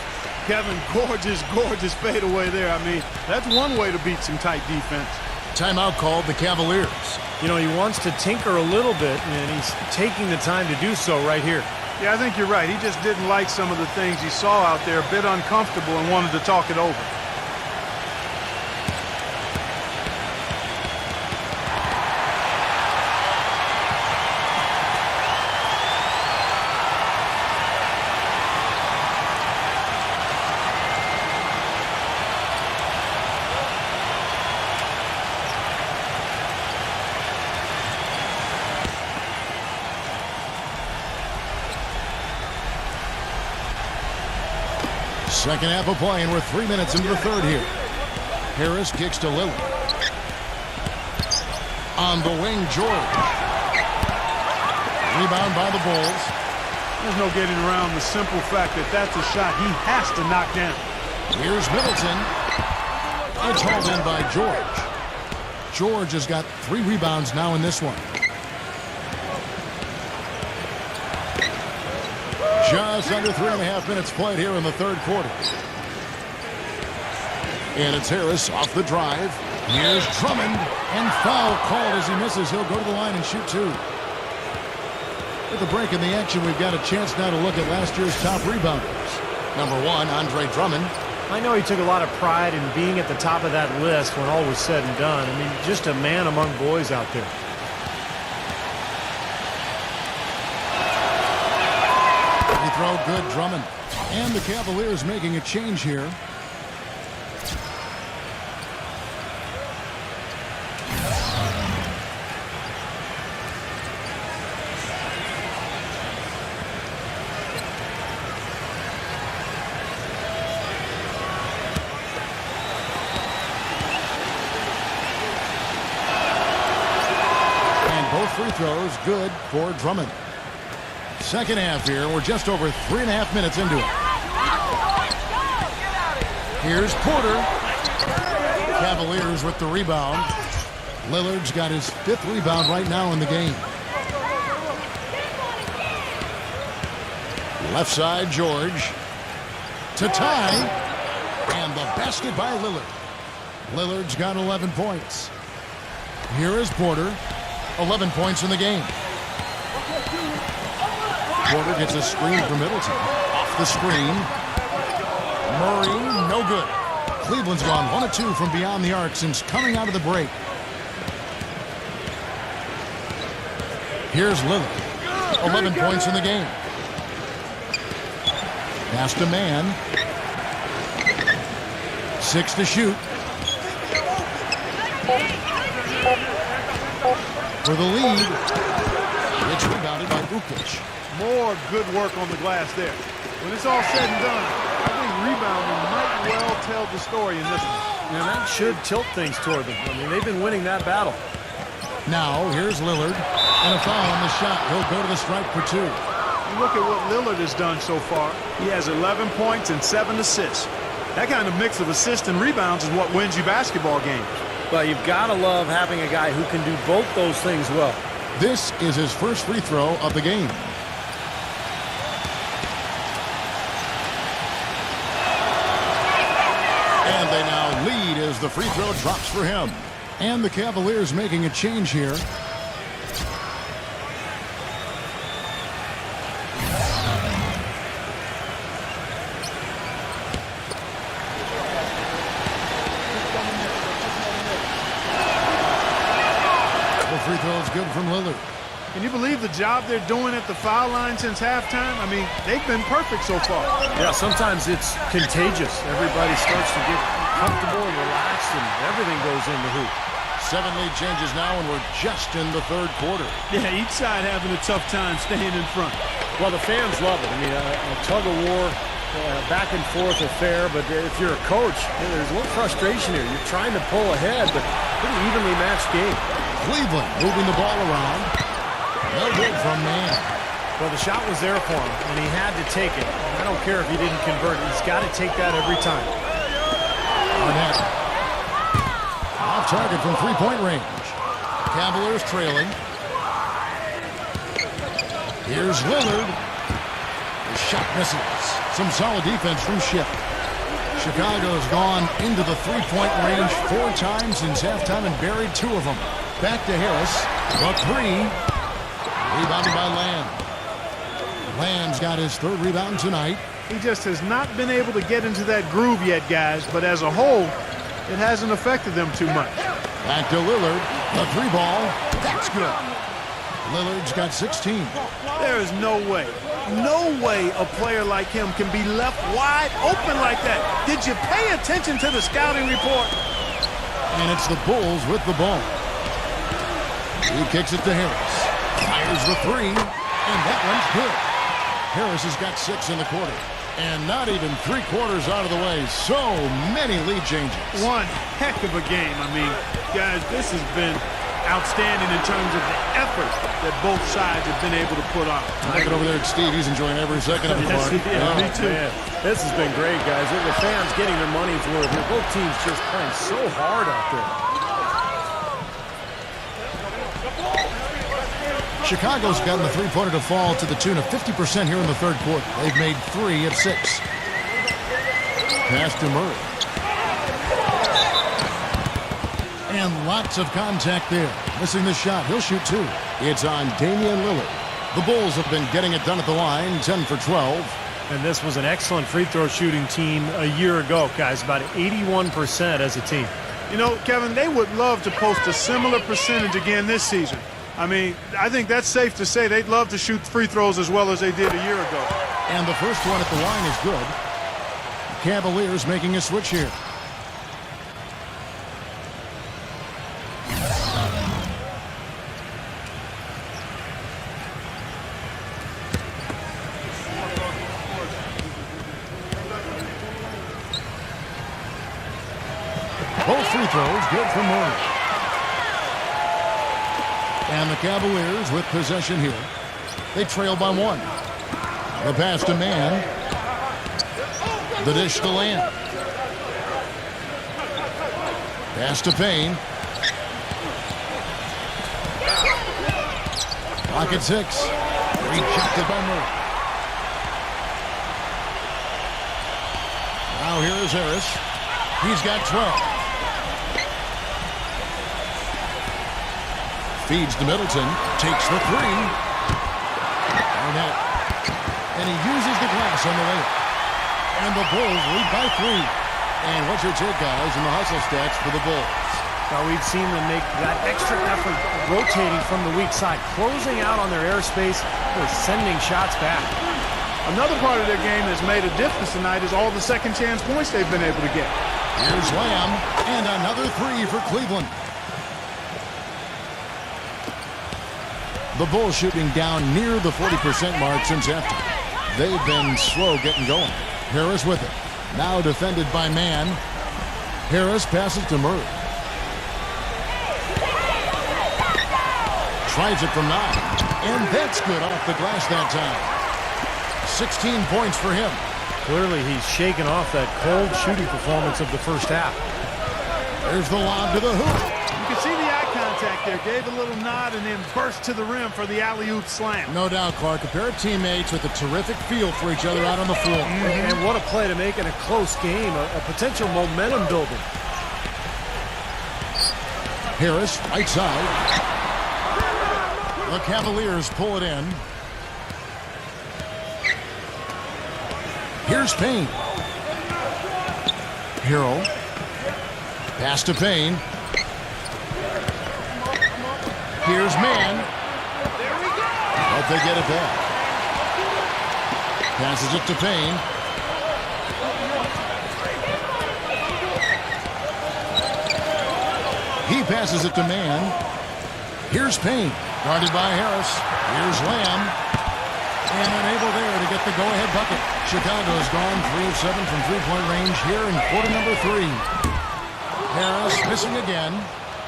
Kevin, gorgeous fadeaway there. I mean, that's one way to beat some tight defense. Timeout called the Cavaliers. You know, he wants to tinker a little bit, and he's taking the time to do so right here. Yeah, I think you're right. He just didn't like some of the things he saw out there, a bit uncomfortable, and wanted to talk it over. Second half of play, and we're 3 minutes into the third here. Harris kicks to Lillard. On the wing, George. Rebound by the Bulls. There's no getting around the simple fact that that's a shot he has to knock down. Here's Middleton. It's hauled in by George. George has got 3 rebounds now in this one. Just under 3.5 minutes played here in the third quarter. And it's Harris off the drive. Here's Drummond. And foul called as he misses. He'll go to the line and shoot 2. With the break in the action, we've got a chance now to look at last year's top rebounders. Number 1, Andre Drummond. I know he took a lot of pride in being at the top of that list when all was said and done. I mean, just a man among boys out there. Throw good, Drummond. And the Cavaliers making a change here. And both free throws good for Drummond. Second half here. We're just over 3.5 minutes into it. Here's Porter. Cavaliers with the rebound. Lillard's got his 5th rebound right now in the game. Left side, George. To tie. And the basket by Lillard. Lillard's got 11 points. Here is Porter. 11 points in the game. Porter gets a screen from Middleton. Off the screen. Murray, no good. Cleveland's gone 1 of 2 from beyond the arc since coming out of the break. Here's Lillard. 11 points in the game. Pass to man. 6 to shoot. For the lead. It's rebounded by Ukic. More good work on the glass there. When it's all said and done, I think rebounding might well tell the story in this one. And that should tilt things toward them. I mean, they've been winning that battle. Now, here's Lillard. And a foul on the shot. He'll go to the strike for 2. You look at what Lillard has done so far. He has 11 points and 7 assists. That kind of mix of assists and rebounds is what wins you basketball games. But you've got to love having a guy who can do both those things well. This is his first free throw of the game. And they now lead as the free throw drops for him. And the Cavaliers making a change here. The free throw is good from Lillard. Can you believe the job they're doing at the foul line since halftime? I mean, they've been perfect so far. Yeah, sometimes it's contagious. Everybody starts to get comfortable and relaxed, and everything goes in the hoop. 7 lead changes now, and we're just in the third quarter. Yeah, each side having a tough time staying in front. Well, the fans love it. I mean, a tug-of-war, back and forth affair, but if you're a coach, there's a little frustration here. You're trying to pull ahead, but pretty evenly matched game. Cleveland moving the ball around. No good from man. Well, the shot was there for him, and he had to take it. I don't care if he didn't convert it. He's got to take that every time. Arnett. Off target from three-point range. Cavaliers trailing. Here's Lillard. The shot misses. Some solid defense from Ship. Chicago's gone into the three-point range 4 times since halftime and buried 2 of them. Back to Harris. The 3. Rebounded by Lamb. Lamb's got his 3rd rebound tonight. He just has not been able to get into that groove yet, guys, but as a whole, it hasn't affected them too much. Back to Lillard. The 3 ball. That's good. Lillard's got 16. There is no way a player like him can be left wide open like that. Did you pay attention to the scouting report? And it's the Bulls with the ball. He kicks it to Harris. Fires the 3, and that one's good. Harris has got 6 in the quarter. And not even 3 quarters out of the way. So many lead changes. One heck of a game. I mean, guys, this has been outstanding in terms of the effort that both sides have been able to put on. Look over there at Steve. He's enjoying every second of the Yes, part. me too. Man, this has been great, guys. The fans getting their money's worth here. Both teams just playing so hard out there. Chicago's gotten the three-pointer to fall to the tune of 50% here in the third quarter. They've made 3 of 6. Pass to Murray. And lots of contact there. Missing the shot. He'll shoot 2. It's on Damian Lillard. The Bulls have been getting it done at the line, 10 for 12. And this was an excellent free throw shooting team a year ago, guys. About 81% as a team. You know, Kevin, they would love to post a similar percentage again this season. I mean, I think that's safe to say they'd love to shoot free throws as well as they did a year ago. And the first one at the line is good. Cavaliers making a switch here. Both free throws good for Murray. And the Cavaliers with possession here. They trail by 1. The pass to Man. The dish to Lamb. Pass to Payne. Pocket 6. Rejected by Murray. Now here is Harris. He's got 12. Feeds to Middleton. Takes the 3. Arnett. And he uses the glass on the layup. And the Bulls lead by 3. And what's your take, guys, in the hustle stats for the Bulls? Now, we've seen them make that extra effort rotating from the weak side, closing out on their airspace. They're sending shots back. Another part of their game that's made a difference tonight is all the second chance points they've been able to get. Here's Lamb, and another three for Cleveland. The Bulls shooting down near the 40% mark since halftime. They've been slow getting going. Harris with it. Now defended by Mann. Harris passes to Murray. Tries it from 9. And that's good off the glass that time. 16 points for him. Clearly, he's shaken off that cold shooting performance of the first half. There's the lob to the hoop. You can see the eye contact there. Gave a little nod and then burst to the rim for the alley-oop slam. No doubt, Clark. A pair of teammates with a terrific feel for each other out on the floor. And what a play to make in a close game, a potential momentum builder. Harris, right side. The Cavaliers pull it in. Here's Payne. Hero. Pass to Payne. Here's Mann. But they get it back. Passes it to Payne. He passes it to Mann. Here's Payne. Guarded by Harris. Here's Lamb. And unable there to get the go-ahead bucket. Chicago's gone 3 of 7 from three-point range here in quarter number 3. Harris missing again.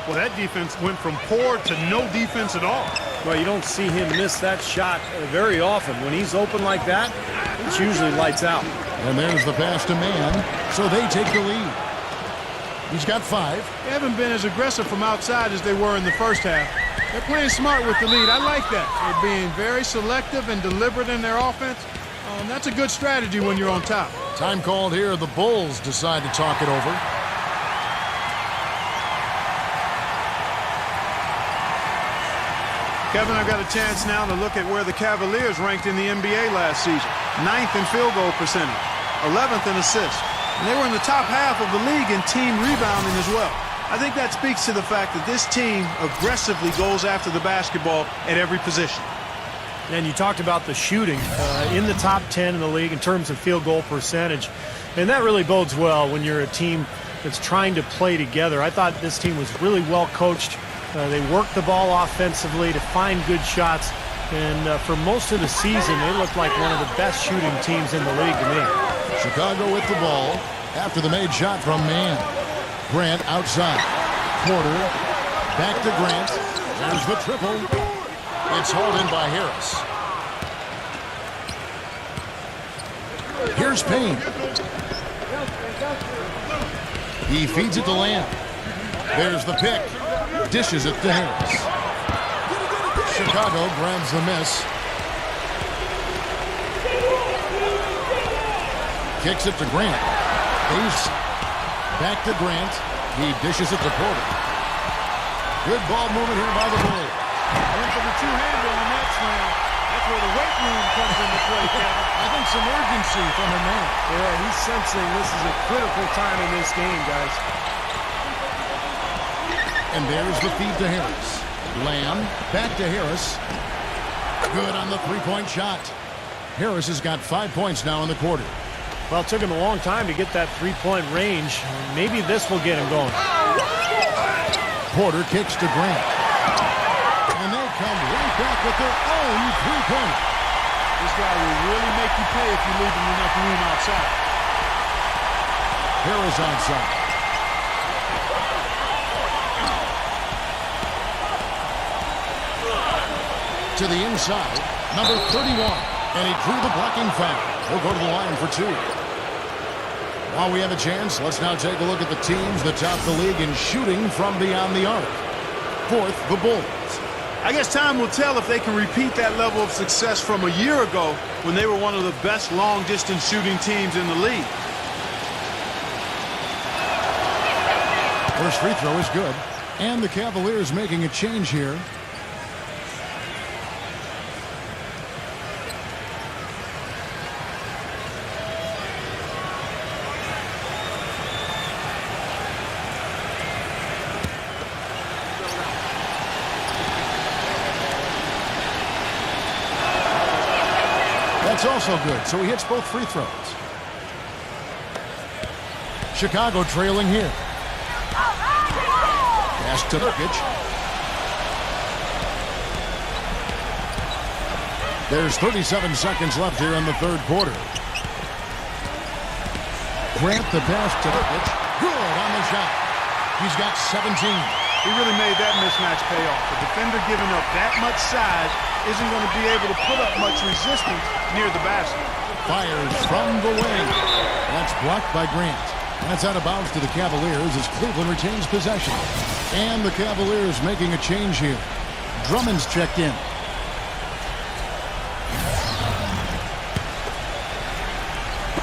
Well, that defense went from poor to no defense at all. Well, you don't see him miss that shot very often. When he's open like that, it's usually lights out. And there's the pass to Mann. So they take the lead. He's got 5. They haven't been as aggressive from outside as they were in the first half. They're playing smart with the lead. I like that. They're being very selective and deliberate in their offense. That's a good strategy when you're on top. Time called here. The Bulls decide to talk it over. Kevin, I've got a chance now to look at where the Cavaliers ranked in the NBA last season. 9th in field goal percentage, 11th in assists. And they were in the top half of the league in team rebounding as well. I think that speaks to the fact that this team aggressively goes after the basketball at every position. And you talked about the shooting in the top 10 in the league in terms of field goal percentage. And that really bodes well when you're a team that's trying to play together. I thought this team was really well coached. They worked the ball offensively to find good shots. And for most of the season, they looked like one of the best shooting teams in the league to me. Chicago with the ball after the made shot from Mann. Grant outside. Porter back to Grant. There's the triple. It's hauled in by Harris. Here's Payne. He feeds it to Lamb. There's the pick. Dishes it to Harris. Chicago grabs the miss. Kicks it to Grant. Ace. Back to Grant. He dishes it to Porter. Good ball movement here by the Bulls. And for the two-hander on that slam, that's where the weight room comes into play, Kevin. I think some urgency from him there. Yeah, he's sensing this is a critical time in this game, guys. And there's the feed to Harris. Lamb back to Harris. Good on the three-point shot. Harris has got 5 points now in the quarter. Well, it took him a long time to get that three-point range. Maybe this will get him going. Porter kicks to Grant. And they come right back with their own three-point. This guy will really make you pay if you leave him enough room outside. Harris outside. To the inside, number 31. And he drew the blocking foul. He'll go to the line for 2. While we have a chance, let's now take a look at the teams that top the league in shooting from beyond the arc. 4th, the Bulls. I guess time will tell if they can repeat that level of success from a year ago when they were one of the best long-distance shooting teams in the league. First free throw is good. And the Cavaliers making a change here. That's also good, so he hits both free throws. Chicago trailing here. Pass to Nurkic. There's 37 seconds left here in the third quarter. Grant the pass to Nurkic. Good on the shot. He's got 17. He really made that mismatch pay off. The defender giving up that much size isn't going to be able to put up much resistance near the basket. Fires from the wing. That's blocked by Grant. That's out of bounds to the Cavaliers as Cleveland retains possession. And the Cavaliers making a change here. Drummond's checked in.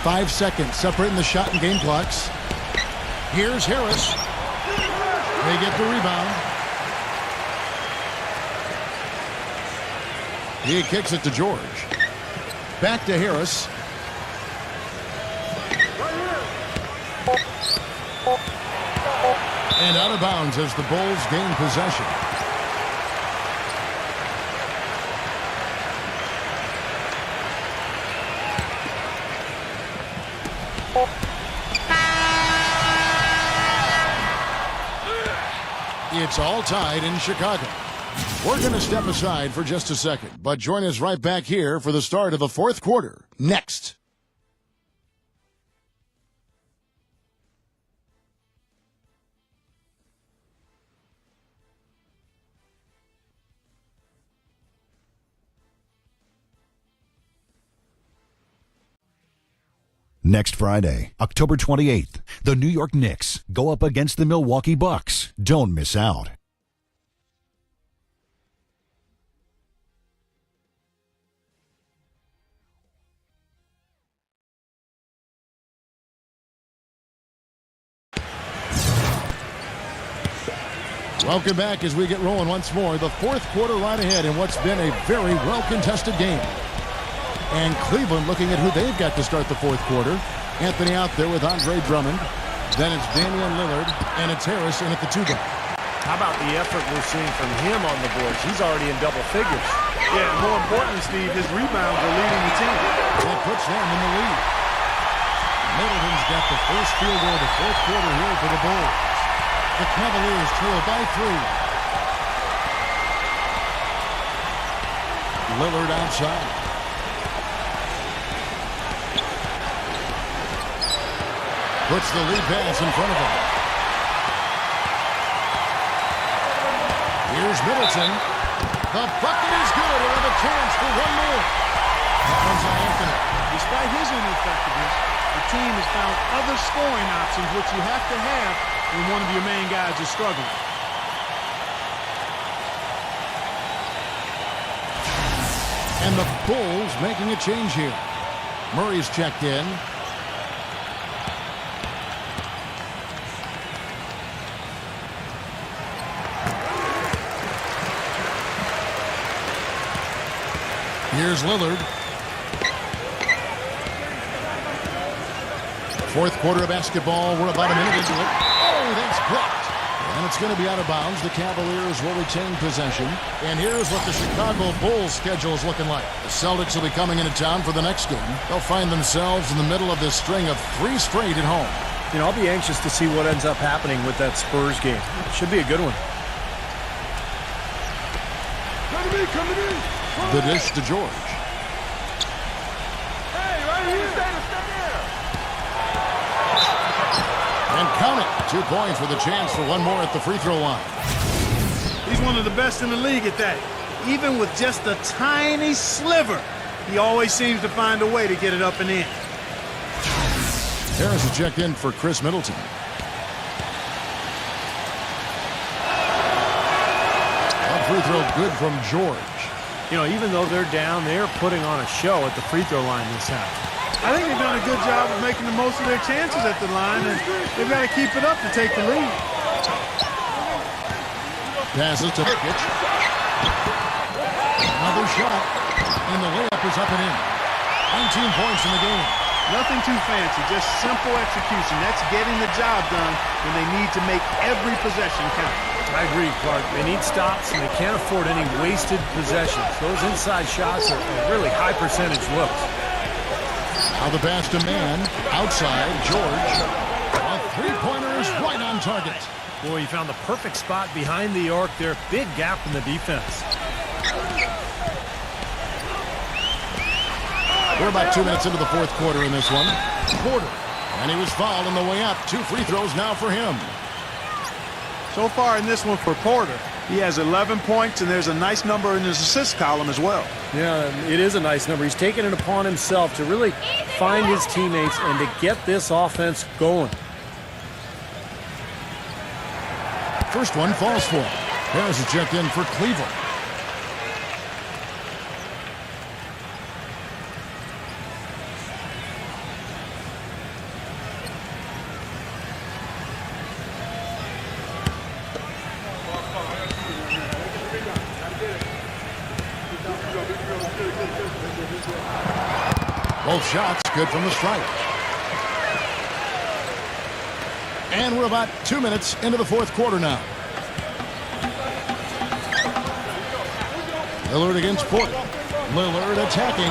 Five seconds separating the shot and game clocks. Here's Harris. They get the rebound. He kicks it to George. Back to Harris. And out of bounds as the Bulls gain possession. It's all tied in Chicago. We're going to step aside for just a second, but join us right back here for the start of the fourth quarter. Next. Next Friday, October 28th, the New York Knicks go up against the Milwaukee Bucks. Don't miss out. Welcome back as we get rolling once more. The fourth quarter right ahead in what's been a very well-contested game. And Cleveland looking at who they've got to start the fourth quarter. Anthony out there with Andre Drummond. Then it's Damian Lillard, and it's Harris in at the 2-guard. How about the effort we're seeing from him on the boards? He's already in double figures. Yeah, and more importantly, Steve, his rebounds are leading the team. That puts them in the lead. Middleton's got the first field goal of the fourth quarter here for the Bulls. The Cavaliers trail by 3. Lillard outside. Puts the lead pass in front of him. Here's Middleton. The bucket is good. He'll have a chance for one more. That one's on Anthony. Despite his ineffectiveness, the team has found other scoring options, which you have to have when one of your main guys is struggling. And the Bulls making a change here. Murray's checked in. Here's Lillard. Fourth quarter of basketball. We're about a minute into it. Oh, that's blocked. And it's going to be out of bounds. The Cavaliers will retain possession. And here's what the Chicago Bulls schedule is looking like. The Celtics will be coming into town for the next game. They'll find themselves in the middle of this string of 3 straight at home. You know, I'll be anxious to see what ends up happening with that Spurs game. It should be a good one. Coming in. The dish to George. Hey, right here. Stay there. And count it. 2 points with a chance for one more at the free throw line. He's one of the best in the league at that. Even with just a tiny sliver, he always seems to find a way to get it up and in. Harris is checked in for Chris Middleton. A free throw good from George. You know, even though they're down, they're putting on a show at the free throw line this half. I think they've done a good job of making the most of their chances at the line, and they've got to keep it up to take the lead. Passes to Nurkic. Another shot, and the layup is up and in. 19 points in the game. Nothing too fancy, just simple execution. That's getting the job done when they need to make every possession count. I agree, Clark. They need stops, and they can't afford any wasted possessions. Those inside shots are really high percentage looks. Now the pass to man. Outside, George. A three-pointer is right on target. Boy, he found the perfect spot behind the arc there. Big gap in the defense. We're about 2 minutes into the fourth quarter in this one. Porter. And he was fouled on the way up. 2 free throws now for him. So far in this one for Porter, he has 11 points, and there's a nice number in his assist column as well. Yeah, it is a nice number. He's taken it upon himself to really find his teammates and to get this offense going. First one falls for him. Harris is checked in for Cleveland. Both shots good from the stripe. And we're about 2 minutes into the fourth quarter now. Lillard against Porter. Lillard attacking.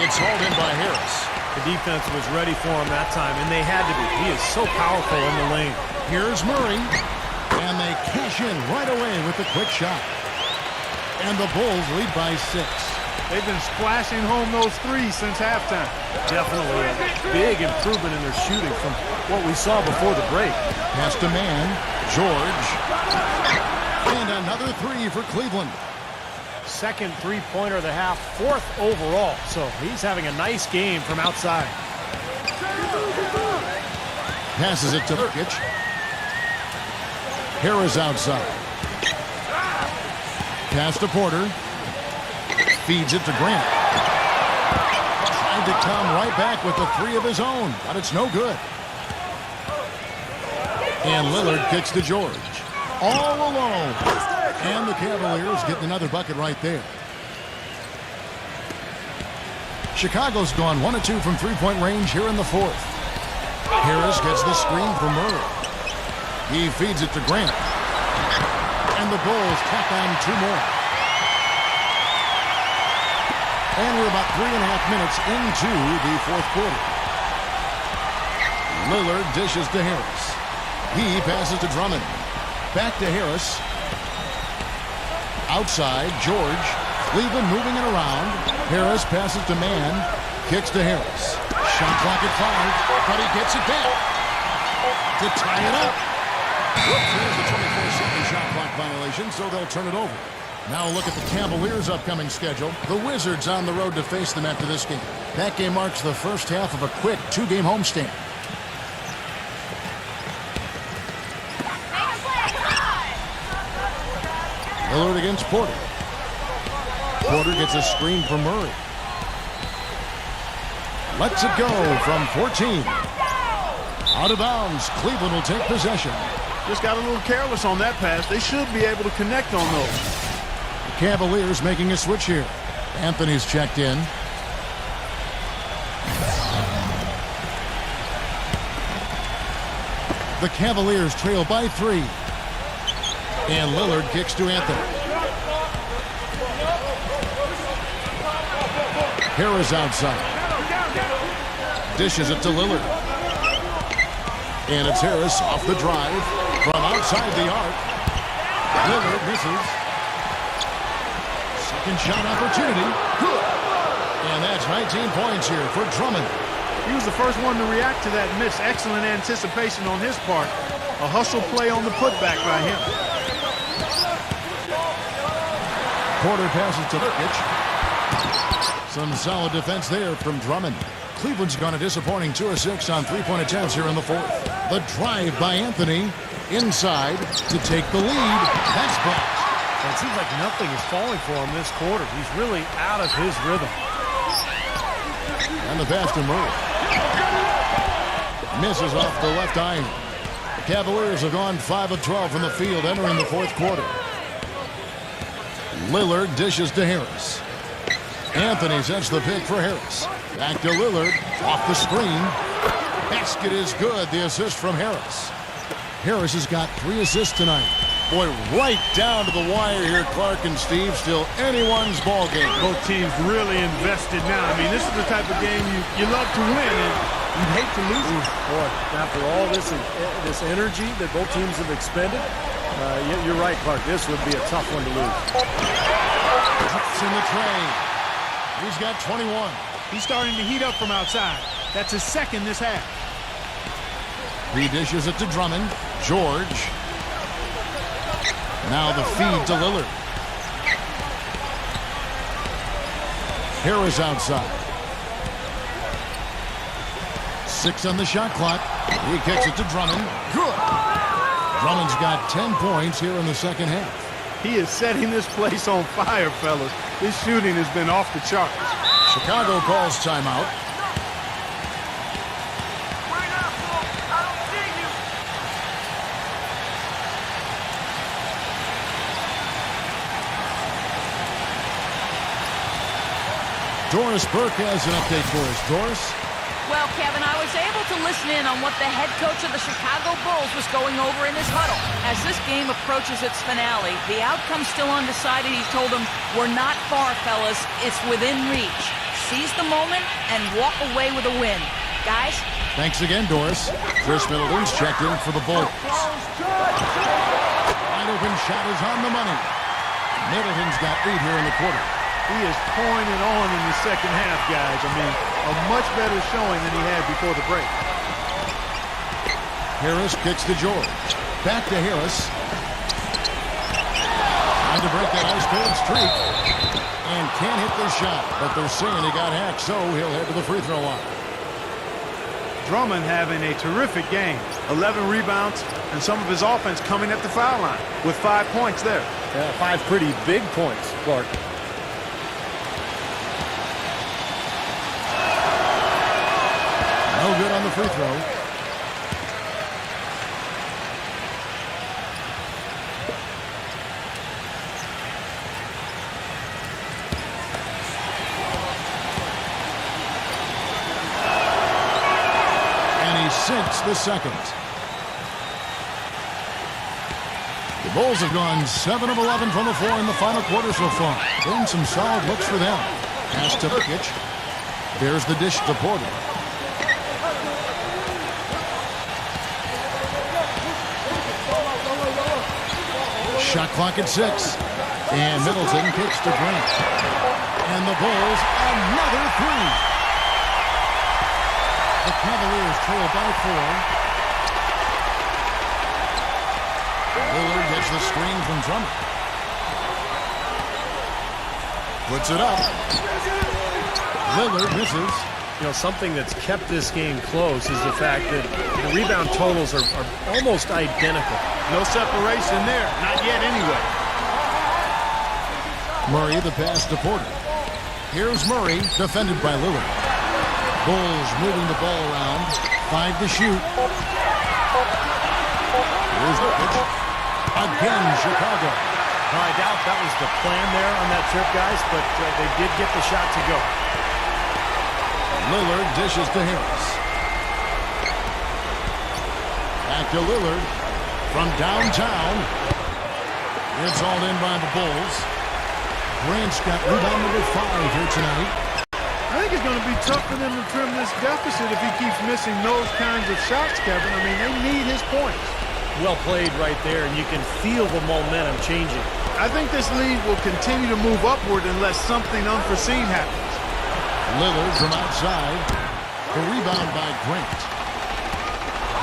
It's hauled in by Harris. The defense was ready for him that time, and they had to be. He is so powerful in the lane. Here's Murray. And they cash in right away with the quick shot. And the Bulls lead by 6. They've been splashing home those threes since halftime. Definitely a big improvement in their shooting from what we saw before the break. Pass to man. George. And another three for Cleveland. Second three-pointer of the half, 4th overall. So he's having a nice game from outside. Passes it to Nurkic. Harris outside. Pass to Porter. Feeds it to Grant. Tried to come right back with the three of his own, but it's no good. And Lillard kicks to George. All alone. And the Cavaliers getting another bucket right there. Chicago's gone 1 of 2 from three-point range here in the fourth. Harris gets the screen from Murray. He feeds it to Grant. And the Bulls tack on 2 more. And we're about 3.5 minutes into the fourth quarter. Lillard dishes to Harris. He passes to Drummond. Back to Harris. Outside, George. Cleveland moving it around. Harris passes to man. Kicks to Harris. Shot clock at 5, but he gets it back to tie it up. Whoops, there's the 24-second shot clock violation, so they'll turn it over. Now look at the Cavaliers' upcoming schedule. The Wizards on the road to face them after this game. That game marks the first half of a quick 2-game homestand. Lillard against Porter. Porter gets a screen from Murray. Lets it go from 14. Out of bounds. Cleveland will take possession. Just got a little careless on that pass. They should be able to connect on those. Cavaliers making a switch here. Anthony's checked in. The Cavaliers trail by 3. And Lillard kicks to Anthony. Harris outside. Dishes it to Lillard. And it's Harris off the drive from outside the arc. Lillard misses. Second shot opportunity. Good. And that's 19 points here for Drummond. He was the first one to react to that miss. Excellent anticipation on his part. A hustle play on the putback by him. Porter passes to Nurkic. Some solid defense there from Drummond. Cleveland's gone a disappointing 2 of 6 on three-point attempts here in the fourth. The drive by Anthony. Inside to take the lead. That's blocked. It seems like nothing is falling for him this quarter. He's really out of his rhythm. And the pass to Murray. Misses off the left iron. The Cavaliers have gone 5 of 12 from the field entering the fourth quarter. Lillard dishes to Harris. Anthony sets the pick for Harris. Back to Lillard. Off the screen. Basket is good. The assist from Harris. Harris has got 3 assists tonight. Boy, right down to the wire here, Clark and Steve. Still anyone's ball game. Both teams really invested now. I mean, this is the type of game you love to win, and you hate to lose it. Boy, after all this energy that both teams have expended, you're right, Clark. This would be a tough one to lose. Drops in the tray. He's got 21. He's starting to heat up from outside. That's his second this half. He dishes it to Drummond. George. Now the feed to Lillard. Harris outside. 6 on the shot clock. He kicks it to Drummond. Good. Drummond's got 10 points here in the second half. He is setting this place on fire, fellas. His shooting has been off the charts. Chicago calls timeout. Doris Burke has an update for us. Doris? Well, Kevin, I was able to listen in on what the head coach of the Chicago Bulls was going over in his huddle. As this game approaches its finale, the outcome's still undecided. He told them, "We're not far, fellas. It's within reach. Seize the moment and walk away with a win." Guys? Thanks again, Doris. Chris Middleton's checked in for the Bulls. Wide open shot is on the money. Middleton's got 8 here in the quarter. He is pouring it on in the second half, guys. I mean, a much better showing than he had before the break. Harris kicks to George. Back to Harris. Trying to break that ice cold streak. And can't hit the shot. But they're saying he got hacked, so he'll head to the free throw line. Drummond having a terrific game. 11 rebounds and some of his offense coming at the foul line with 5 points there. Yeah, 5 pretty big points, Clark. No good on the free throw. And he sinks the second. The Bulls have gone 7 of 11 from the floor in the final quarter so far. Been some solid looks for them. Pass to Burkic. There's the dish to Porter. Shot clock at 6. And Middleton kicks to Grant. And the Bulls, another 3. The Cavaliers trail by 4. Lillard gets the screen from Drummond. Puts it up. Lillard misses. You know, something that's kept this game close is the fact that the rebound totals are almost identical. No separation there. Not yet anyway. Murray the pass to Porter. Here's Murray, defended by Lillard. Bulls moving the ball around. 5 to shoot. Here's the pitch. Again, Chicago. Well, I doubt that was the plan there on that trip, guys, but they did get the shot to go. Lillard dishes to Harris. Back to Lillard from downtown. It's all in by the Bulls. Grant's got rebound number 5 here tonight. I think it's going to be tough for them to trim this deficit if he keeps missing those kinds of shots, Kevin. I mean, they need his points. Well played right there, and you can feel the momentum changing. I think this lead will continue to move upward unless something unforeseen happens. Lillard from outside. The rebound by Grant.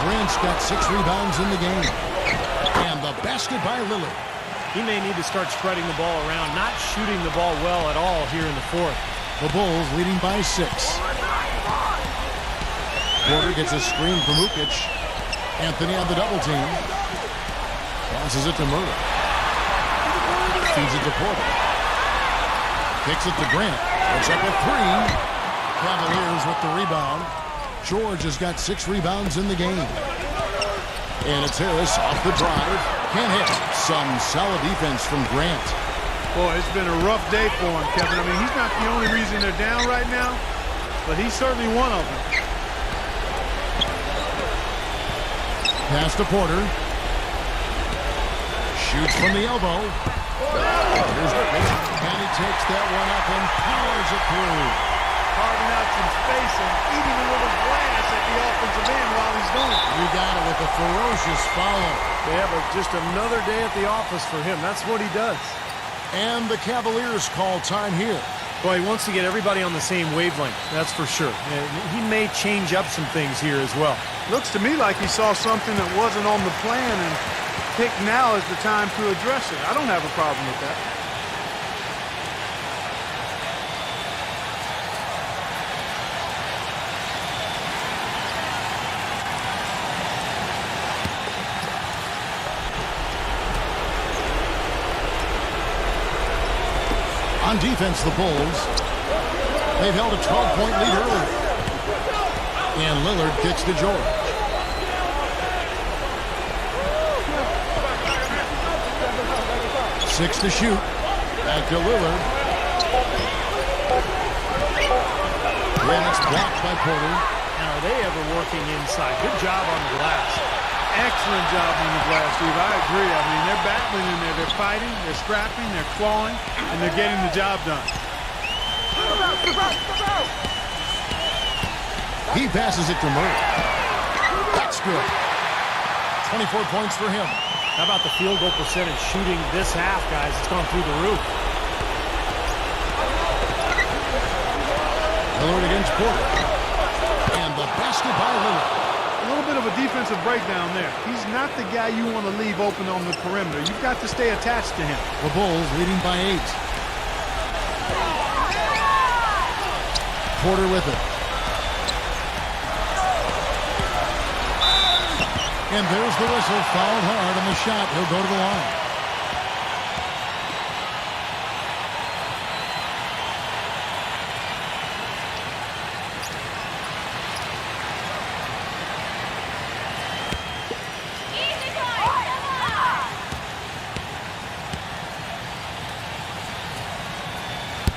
Grant's got 6 rebounds in the game. And the basket by Lillard. He may need to start spreading the ball around, not shooting the ball well at all here in the fourth. The Bulls leading by 6. Porter gets a screen from Ukic. Anthony on the double team. Passes it to Murray. Feeds it to Porter. Kicks it to Grant. It's up at 3. Cavaliers with the rebound. George has got 6 rebounds in the game. And it's Harris off the drive. Can't hit. Some solid defense from Grant. Boy, it's been a rough day for him, Kevin. I mean, he's not the only reason they're down right now, but he's certainly one of them. Pass to Porter. Shoots from the elbow. And he takes that one up and powers it through. Carving out some space and eating a little glass at the offensive end while he's doing it. You got it with a ferocious follow. Yeah, but just another day at the office for him. That's what he does. And the Cavaliers call time here. Boy, he wants to get everybody on the same wavelength, that's for sure. And he may change up some things here as well. Looks to me like he saw something that wasn't on the plan and picked now as the time to address it. I don't have a problem with that. On defense, the Bulls, they've held a 12-point lead earlier. And Lillard kicks to George. Six to shoot. Back to Lillard. And it's blocked by Porter. Now, are they ever working inside? Good job on the glass. Excellent job on the glass, Steve. I agree. I mean, they're battling in there. They're fighting, they're scrapping, they're clawing, and they're getting the job done. He passes it to Murray. That's good. 24 points for him. How about the field goal percentage shooting this half, guys? It's gone through the roof. Lillard against Porter. And the basket by Lillard. A little bit of a defensive breakdown there. He's not the guy you want to leave open on the perimeter. You've got to stay attached to him. The Bulls leading by 8. Porter with it. And there's the whistle. Fouled hard on the shot. He'll go to the line.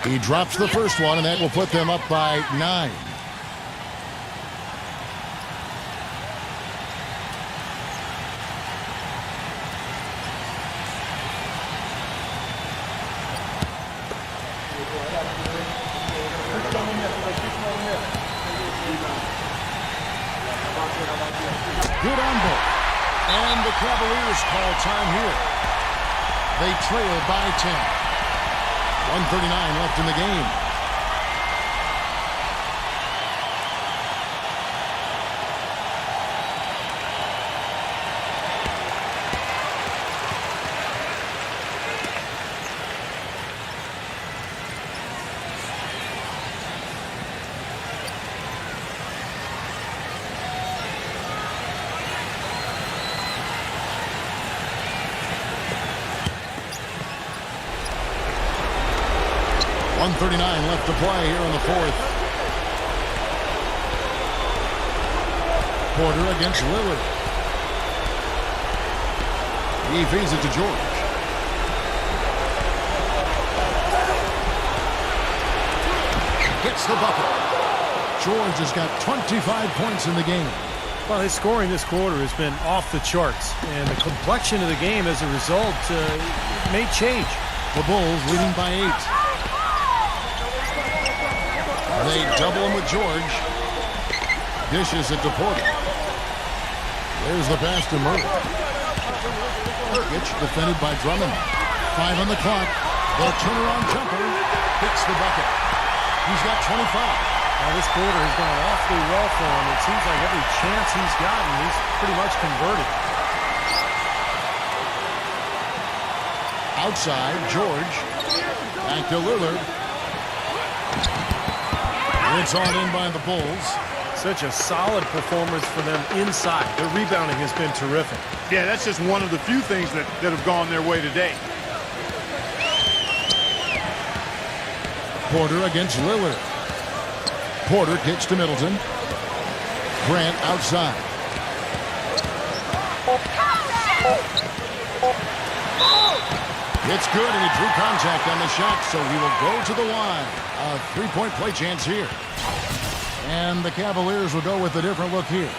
He drops the first one, and that will put them up by 9. Good on both. And the Cavaliers call time here. They trail by 10. 1:39 left in the game. .39 left to play here in the fourth. Porter against Lillard. He feeds it to George. Gets the bucket. George has got 25 points in the game. Well, his scoring this quarter has been off the charts, and the complexion of the game as a result may change. The Bulls leading by 8. They double him with George. Dishes it to Porter. There's the pass to Murray. It's defended by Drummond. 5 on the clock. The turnaround jumper hits the bucket. He's got 25. Now, this quarter has gone awfully well for him. It seems like every chance he's gotten, he's pretty much converted. Outside, George. Back to Lillard. It's all in by the Bulls. Such a solid performance for them inside. Their rebounding has been terrific. Yeah, that's just one of the few things that have gone their way today. Porter against Lillard. Porter kicks to Middleton. Grant outside. It's good, and he drew contact on the shot, so he will go to the line. A three-point play chance here. And the Cavaliers will go with a different look here.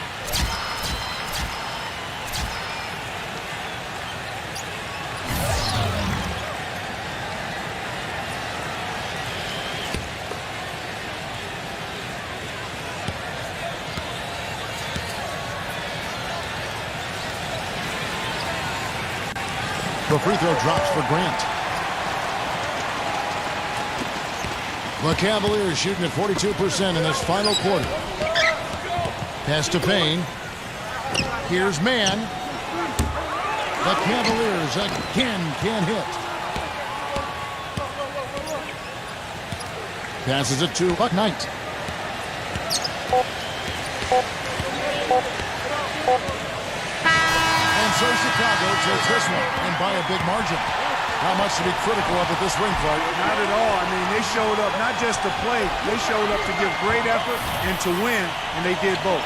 The free throw drops for Grant. The Cavaliers shooting at 42% in this final quarter. Pass to Payne. Here's Mann. The Cavaliers again can't hit. Passes it to Knight. And so Chicago takes this one, and by a big margin. Not much to be critical of at this ring, Clark. Not at all. I mean, they showed up not just to play, they showed up to give great effort and to win, and they did both.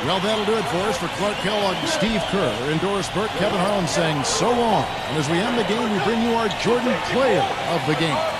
Well, that'll do it for us. For Clark Kellogg, Steve Kerr, and Doris Burke, Kevin Harlan saying so long. And as we end the game, we bring you our Jordan Player of the Game.